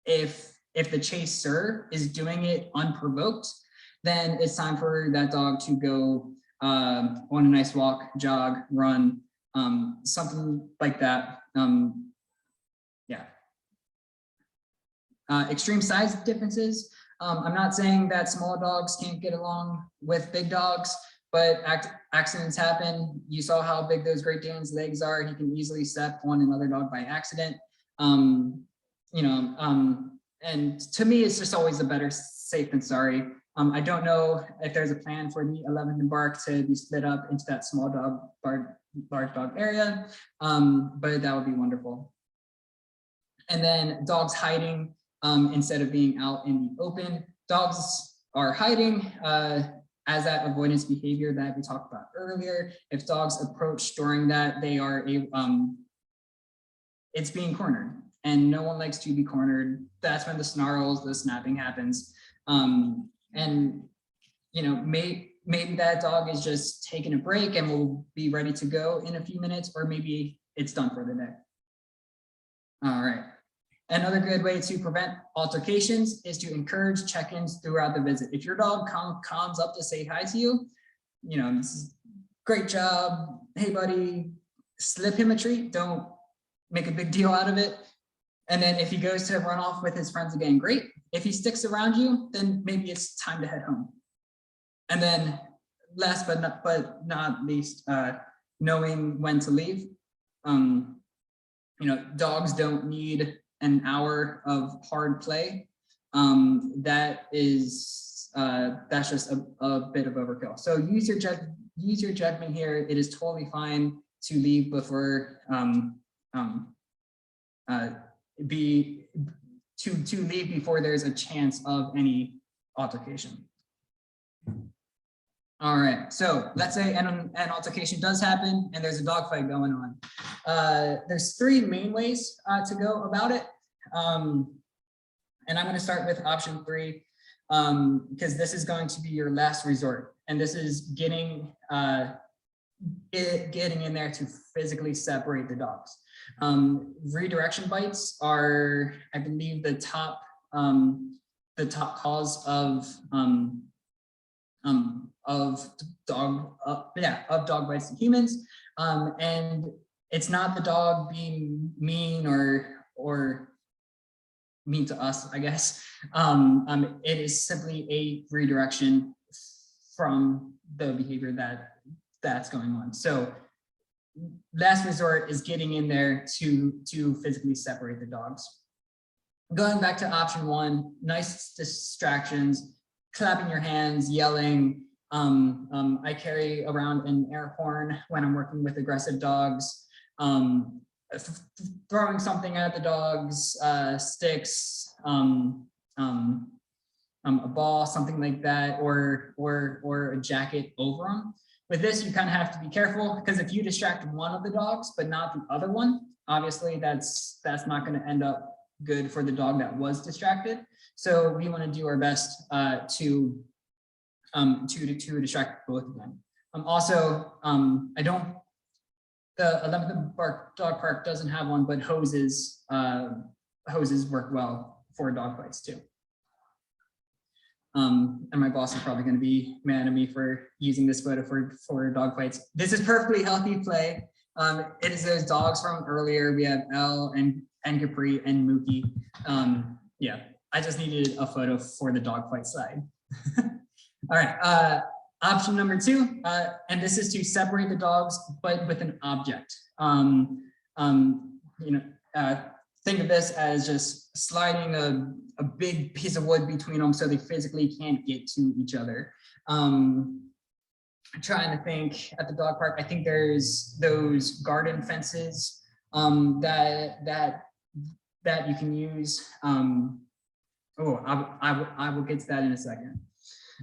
S1: If the chaser is doing it unprovoked, then it's time for that dog to go on a nice walk, jog, run, something like that. Yeah. Extreme size differences. I'm not saying that small dogs can't get along with big dogs, but accidents happen. You saw how big those Great Danes' legs are. He can easily step on another dog by accident. And to me, it's just always a better safe than sorry. I don't know if there's a plan for the 11th and bark to be split up into that small dog, large dog area, but that would be wonderful. And then dogs hiding instead of being out in the open. Dogs are hiding as that avoidance behavior that we talked about earlier. If dogs approach during that, they are it's being cornered, and no one likes to be cornered. That's when the snarls, the snapping happens. And maybe that dog is just taking a break and will be ready to go in a few minutes, or maybe it's done for the day. All right. Another good way to prevent altercations is to encourage check-ins throughout the visit. If your dog comes up to say hi to you, this is great job. Hey, buddy, slip him a treat. Don't make a big deal out of it. And then if he goes to run off with his friends again, great. If he sticks around you, then maybe it's time to head home. And then last but not least, knowing when to leave. You know, dogs don't need an hour of hard play. That's just a bit of overkill. So use your judgment here. It is totally fine to leave before leave before there's a chance of any altercation. All right, so let's say an altercation does happen and there's a dog fight going on. There's three main ways to go about it. And I'm going to start with option 3 because this is going to be your last resort. And this is getting in there to physically separate the dogs. Redirection bites are, I believe, the top cause of dog bites to humans, and it's not the dog being mean or mean to us, I guess. It is simply a redirection from the behavior that's going on. So last resort is getting in there to physically separate the dogs. Going back to option 1, nice distractions, clapping your hands, yelling. I carry around an air horn when I'm working with aggressive dogs. Throwing something at the dogs, sticks, a ball, something like that, or a jacket over them. With this, you kind of have to be careful because if you distract one of the dogs but not the other one, obviously that's not going to end up good for the dog that was distracted. So we want to do our best to distract both of them. Also, the 11th Dog Park doesn't have one, but hoses work well for dog fights too. And my boss is probably going to be mad at me for using this photo for dog fights. This is perfectly healthy play. It is those dogs from earlier. We have Elle and Capri and Mookie. Yeah, I just needed a photo for the dog fight slide. All right, option number 2, and this is to separate the dogs, but with an object. Think of this as just sliding a big piece of wood between them so they physically can't get to each other. I'm trying to think at the dog park. I think there's those garden fences that you can use. I will get to that in a second.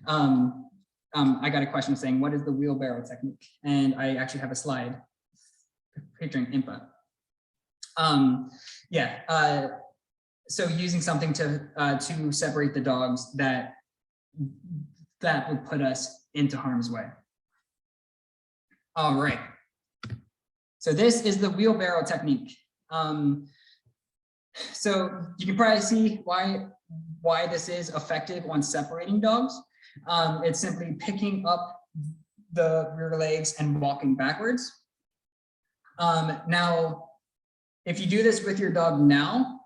S1: I got a question saying, what is the wheelbarrow technique? And I actually have a slide picturing IMPA. So using something to separate the dogs that would put us into harm's way. All right. So this is the wheelbarrow technique. So you can probably see why this is effective on separating dogs. It's simply picking up the rear legs and walking backwards. Now, if you do this with your dog now,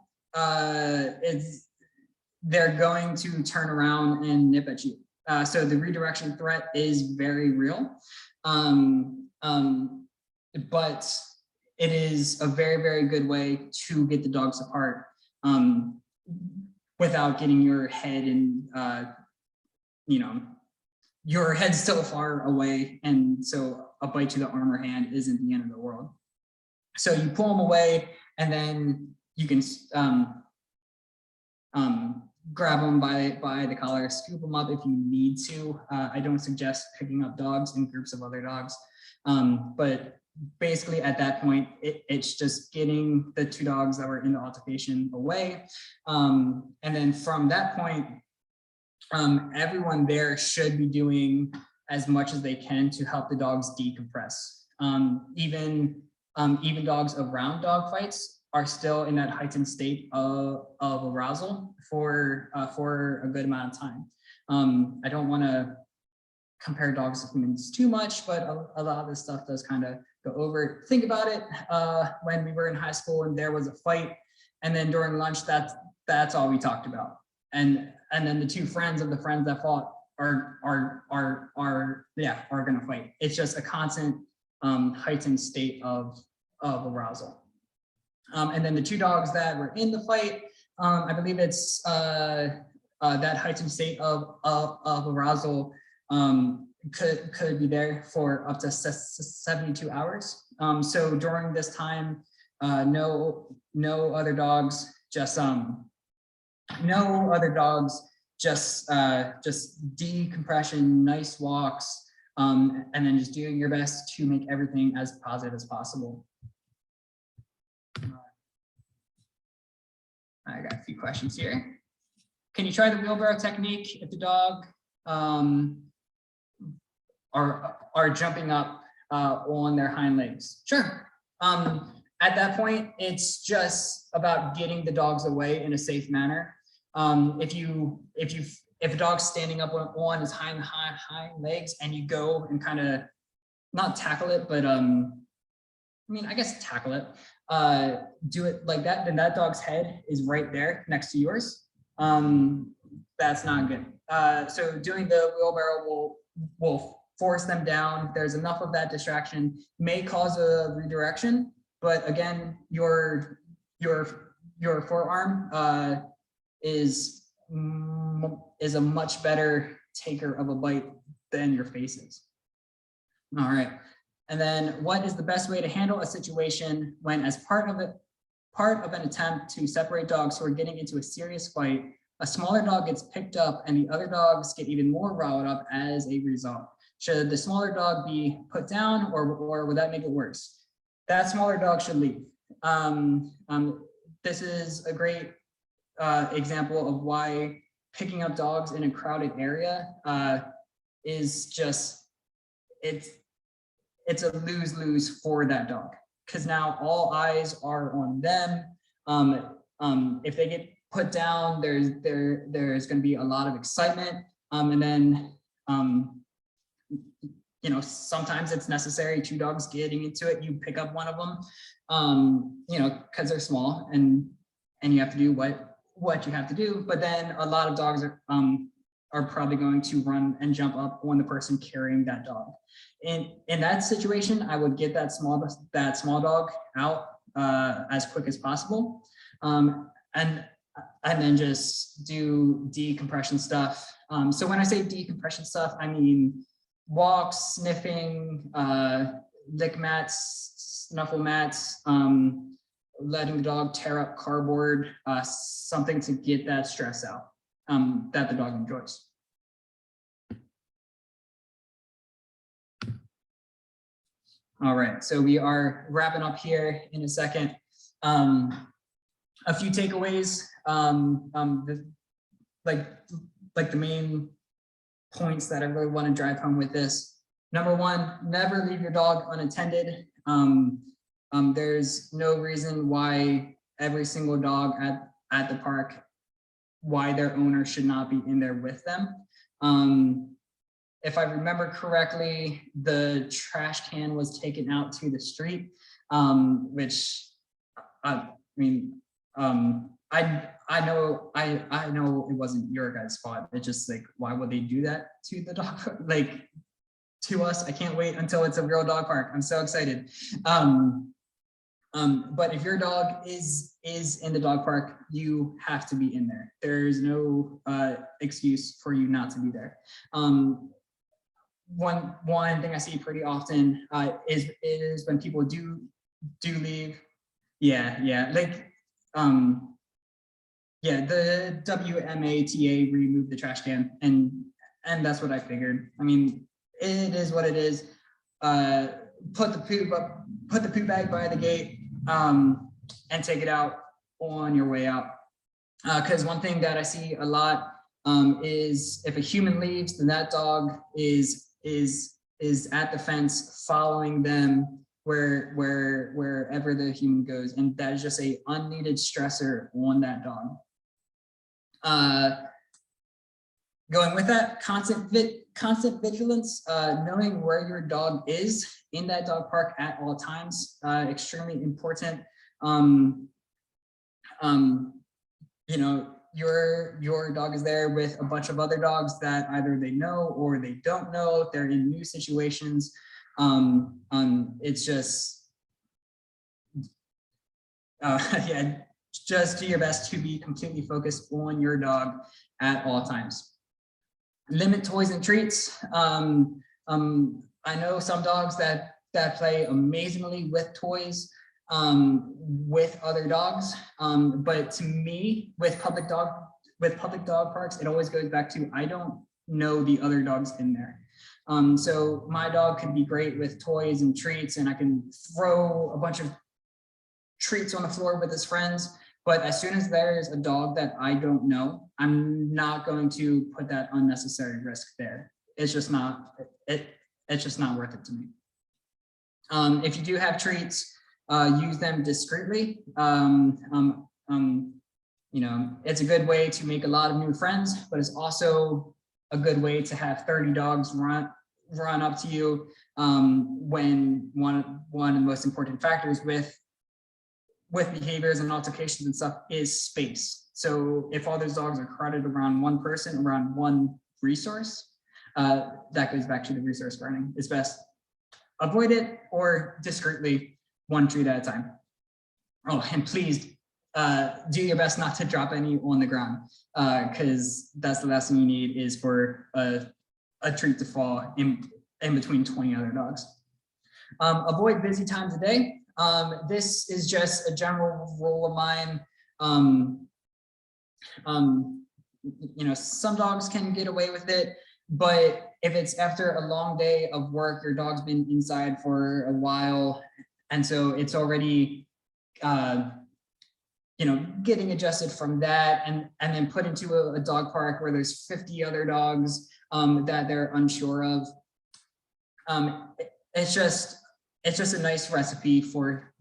S1: they're going to turn around and nip at you. So the redirection threat is very real, but it is a very, very good way to get the dogs apart without getting your head in, your head's still far away, and so a bite to the arm or hand isn't the end of the world. So you pull them away, and then you can grab them by the collar, scoop them up if you need to. I don't suggest picking up dogs in groups of other dogs, but basically at that point, it's just getting the 2 dogs that were in the altercation away. And then from that point, everyone there should be doing as much as they can to help the dogs decompress. Even dogs around dog fights are still in that heightened state of arousal for a good amount of time. I don't want to compare dogs to humans too much, but a lot of this stuff does kind of go over. Think about it when we were in high school and there was a fight, and then during lunch, that's all we talked about. And then the 2 friends of the friends that fought are gonna fight. It's just a constant heightened state of arousal. And then the two dogs that were in the fight, I believe it's that heightened state of arousal could be there for up to 72 hours. So during this time, no other dogs, just decompression, nice walks, and then just doing your best to make everything as positive as possible. I got a few questions here. Can you try the wheelbarrow technique if the dog are jumping up on their hind legs? Sure. At that point, it's just about getting the dogs away in a safe manner. If a dog's standing up on his hind legs and you go and kind of not tackle it, but I mean, I guess tackle it, do it like that, then that dog's head is right there next to yours. That's not good. So doing the wheelbarrow will force them down. There's enough of that distraction, may cause a redirection, but again, your forearm is a much better taker of a bite than your face is. All right. And then what is the best way to handle a situation when, as part of an attempt to separate dogs who are getting into a serious fight, a smaller dog gets picked up and the other dogs get even more riled up as a result? Should the smaller dog be put down, or would that make it worse? That smaller dog should leave. This is a great example of why picking up dogs in a crowded area is just, it's a lose-lose for that dog, because now all eyes are on them. If they get put down, there's going to be a lot of excitement, and then you know, sometimes it's necessary, two dogs getting into it, you pick up one of them, you know, because they're small, and you have to do what you have to do. But then a lot of dogs are probably going to run and jump up on the person carrying that dog. In that situation, I would get that small dog out as quick as possible, and then just do decompression stuff. So when I say decompression stuff, I mean walks, sniffing, lick mats, snuffle mats, letting the dog tear up cardboard, something to get that stress out that the dog enjoys. All right, so we are wrapping up here in a second. A few takeaways, like the main points that I really want to drive home with this. Number one, never leave your dog unattended. There's no reason why every single dog at the park, why their owner should not be in there with them. If I remember correctly, the trash can was taken out to the street, which I mean, I know it wasn't your guys' fault. It's just like, why would they do that to the dog? Like, to us? I can't wait until it's a real dog park. I'm so excited. But if your dog is in the dog park, you have to be in there. There's no excuse for you not to be there. One thing I see pretty often is when people do leave. Yeah, like yeah, the WMATA removed the trash can, and that's what I figured. I mean, it is what it is. Put the poop bag by the gate, and take it out on your way out. Because one thing that I see a lot is if a human leaves, then that dog is at the fence following them wherever the human goes, and that is just a unneeded stressor on that dog. Going with that, constant vigilance, knowing where your dog is in that dog park at all times, extremely important. You know, your dog is there with a bunch of other dogs that either they know or they don't know. They're in new situations. It's just, yeah, just do your best to be completely focused on your dog at all times. Limit toys and treats. I know some dogs that play amazingly with toys with other dogs, but to me, with public dog parks, it always goes back to, I don't know the other dogs in there. So my dog could be great with toys and treats, and I can throw a bunch of treats on the floor with his friends. But as soon as there's a dog that I don't know, I'm not going to put that unnecessary risk there. It's just not, it's just not worth it to me. If you do have treats, use them discreetly. You know, it's a good way to make a lot of new friends, but it's also a good way to have 30 dogs run up to you when one of the most important factors with behaviors and altercations and stuff is space. So if all those dogs are crowded around one person, around one resource, that goes back to the resource burning. It's best avoid it or discreetly, one treat at a time. Oh, and please do your best not to drop any on the ground, because that's the last thing you need is for a treat to fall in between 20 other dogs. Avoid busy times of day. This is just a general rule of mine. You know, some dogs can get away with it, but if it's after a long day of work, your dog's been inside for a while, and so it's already, you know, getting adjusted from that, and then put into a dog park where there's 50 other dogs that they're unsure of. It's just a nice recipe for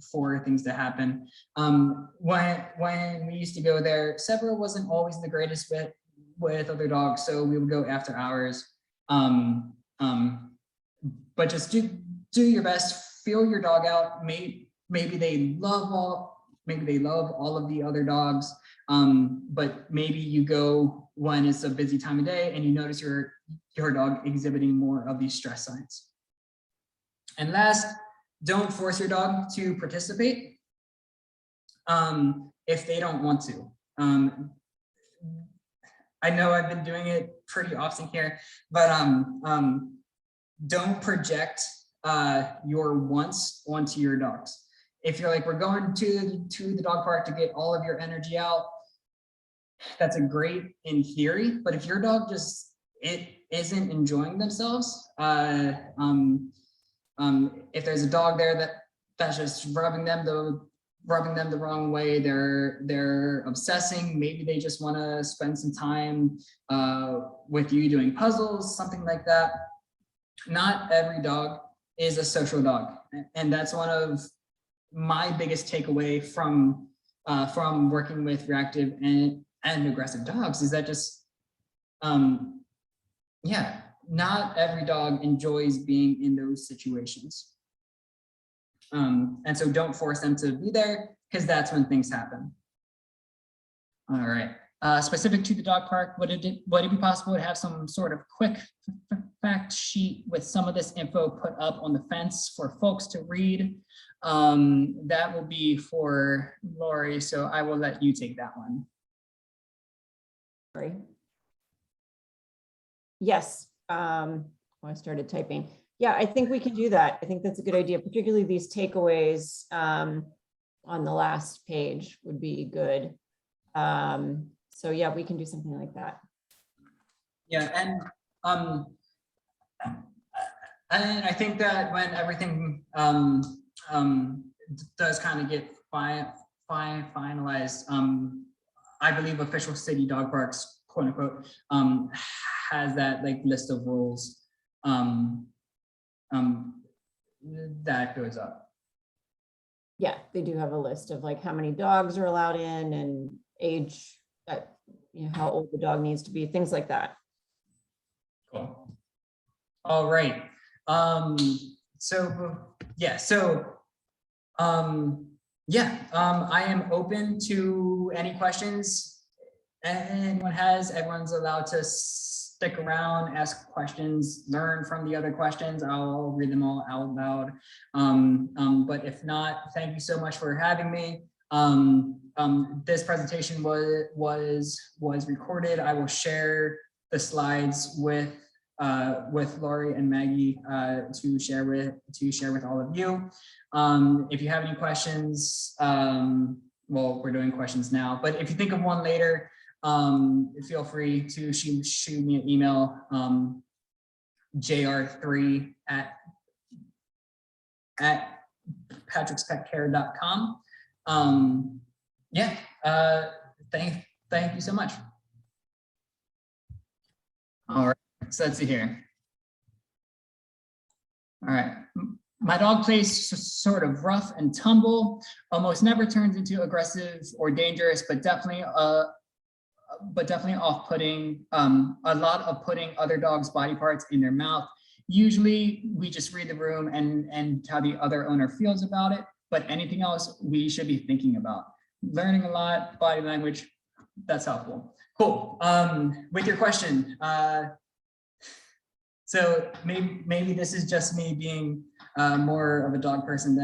S1: things to happen. When we used to go there, Severo wasn't always the greatest fit with other dogs, so we would go after hours. But just do your best, feel your dog out. Maybe they love all of the other dogs, but maybe you go when it's a busy time of day and you notice your dog exhibiting more of these stress signs. And last, don't force your dog to participate if they don't want to. I know I've been doing it pretty often here, but don't project your wants onto your dogs. If you're like, we're going to the dog park to get all of your energy out, that's a great in theory, but if your dog just isn't enjoying themselves, if there's a dog there that's just rubbing them the wrong way, they're obsessing, maybe they just want to spend some time with you doing puzzles, something like that. Not every dog is a social dog, and that's one of my biggest takeaway from working with reactive and aggressive dogs, is that just yeah, not every dog enjoys being in those situations. And so don't force them to be there, because that's when things happen. All right. Specific to the dog park, would it be possible to have some sort of quick fact sheet with some of this info put up on the fence for folks to read? That will be for Lori, so I will let you take that one.
S2: Sorry. Yes, I started typing. Yeah, I think we can do that. I think that's a good idea, particularly these takeaways on the last page would be good. So yeah, we can do something like that.
S1: Yeah, and I think that when everything does kind of get finalized, I believe official city dog parks, quote unquote, has that like list of rules that goes up.
S2: Yeah, they do have a list of like how many dogs are allowed in and age, you know, how old the dog needs to be, things like that.
S1: Cool. All right. I am open to any questions anyone has. Everyone's allowed to stick around, ask questions, learn from the other questions. I'll read them all out loud. But if not, thank you so much for having me. This presentation was recorded. I will share the slides with Laurie and Maggie to share with all of you. If you have any questions, well, we're doing questions now, but if you think of one later, feel free to shoot me an email, jr3 at patrickspetcare.com. Yeah, thank you so much. All right, so let's see here. All right. My dog plays sort of rough and tumble, almost never turns into aggressive or dangerous, but definitely off-putting, a lot of putting other dogs' body parts in their mouth. Usually we just read the room and how the other owner feels about it, but anything else we should be thinking about. Learning a lot, body language, that's helpful. Cool, with your question, so maybe this is just me being more of a dog person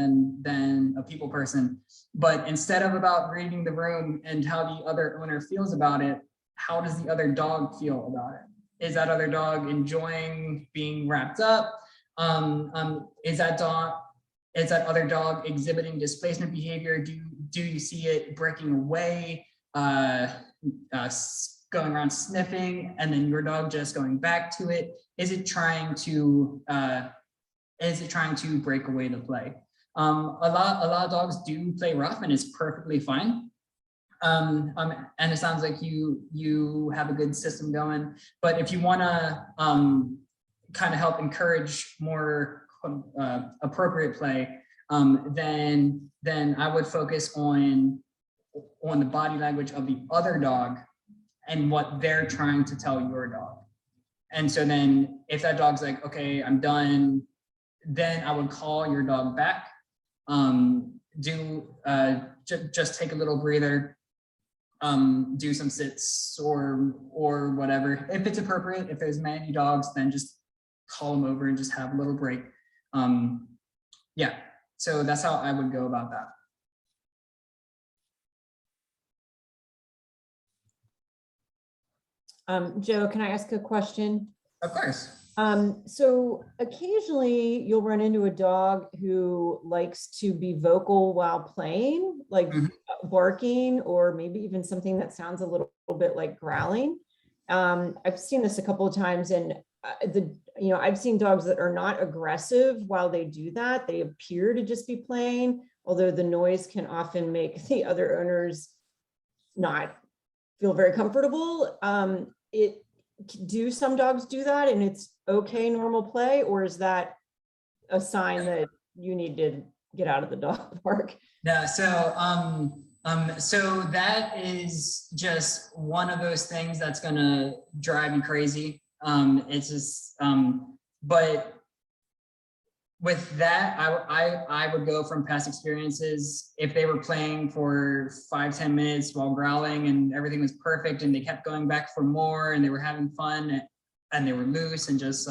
S1: than a people person, but instead of about reading the room and how the other owner feels about it, how does the other dog feel about it? Is that other dog enjoying being wrapped up? Is that other dog exhibiting displacement behavior? Do you see it breaking away, going around sniffing, and then your dog just going back to it? Is it trying to break away the play? A lot of dogs do play rough, and it's perfectly fine. And it sounds like you have a good system going. But if you want to kind of help encourage more appropriate play, then I would focus on the body language of the other dog and what they're trying to tell your dog. And so then if that dog's like, okay, I'm done, then I would call your dog back, just take a little breather, do some sits or whatever. If it's appropriate, if there's many dogs, then just call them over and just have a little break. Yeah, so that's how I would go about that.
S2: Joe, can I ask a question?
S1: Of course.
S2: So occasionally you'll run into a dog who likes to be vocal while playing, like barking, or maybe even something that sounds a little bit like growling. I've seen this a couple of times, and I've seen dogs that are not aggressive while they do that. They appear to just be playing, although the noise can often make the other owners not feel very comfortable. Do some dogs do that and it's okay, normal play, or is that a sign that you need to get out of the dog park?
S1: Yeah, so so that is just one of those things that's gonna drive you crazy. It's just but with that, I would go from past experiences. If they were playing for 5-10 minutes while growling and everything was perfect and they kept going back for more and they were having fun and they were loose and just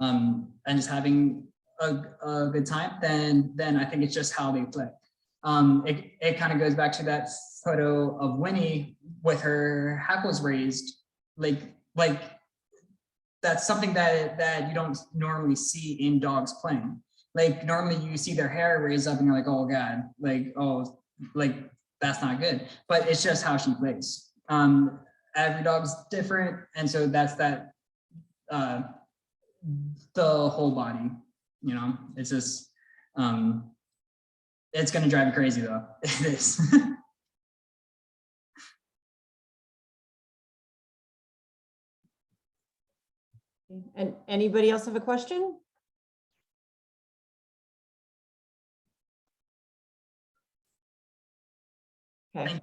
S1: having a good time, then I think it's just how they play. It kind of goes back to that photo of Winnie with her hackles raised, like that's something that you don't normally see in dogs playing. Like normally you see their hair raised up and you're like, oh God, like that's not good. But it's just how she plays. Every dog's different, and so that's that. The whole body, it's just it's gonna drive you crazy though. It is.
S2: And anybody else have a question? Okay.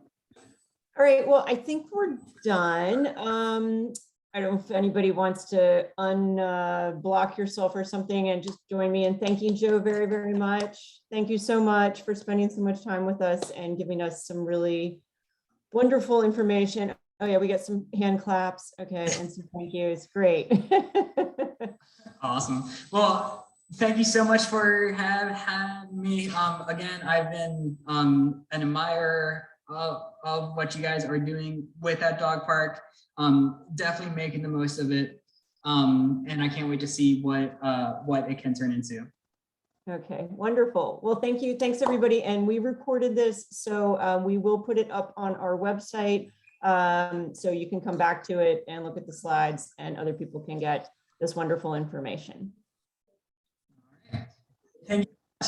S2: All right, well, I think we're done. I don't know if anybody wants to unblock yourself or something and just join me in thanking Joe very, very much. Thank you so much for spending so much time with us and giving us some really wonderful information Oh yeah, we got some hand claps. Okay, and some thank yous. Great.
S1: Awesome. Well, thank you so much for having me. Again, I've been an admirer of what you guys are doing with that dog park. Definitely making the most of it. And I can't wait to see what it can turn into.
S2: Okay, wonderful. Well, thank you. Thanks, everybody. And we recorded this, so we will put it up on our website. So you can come back to it and look at the slides, and other people can get this wonderful information.
S1: Thank you.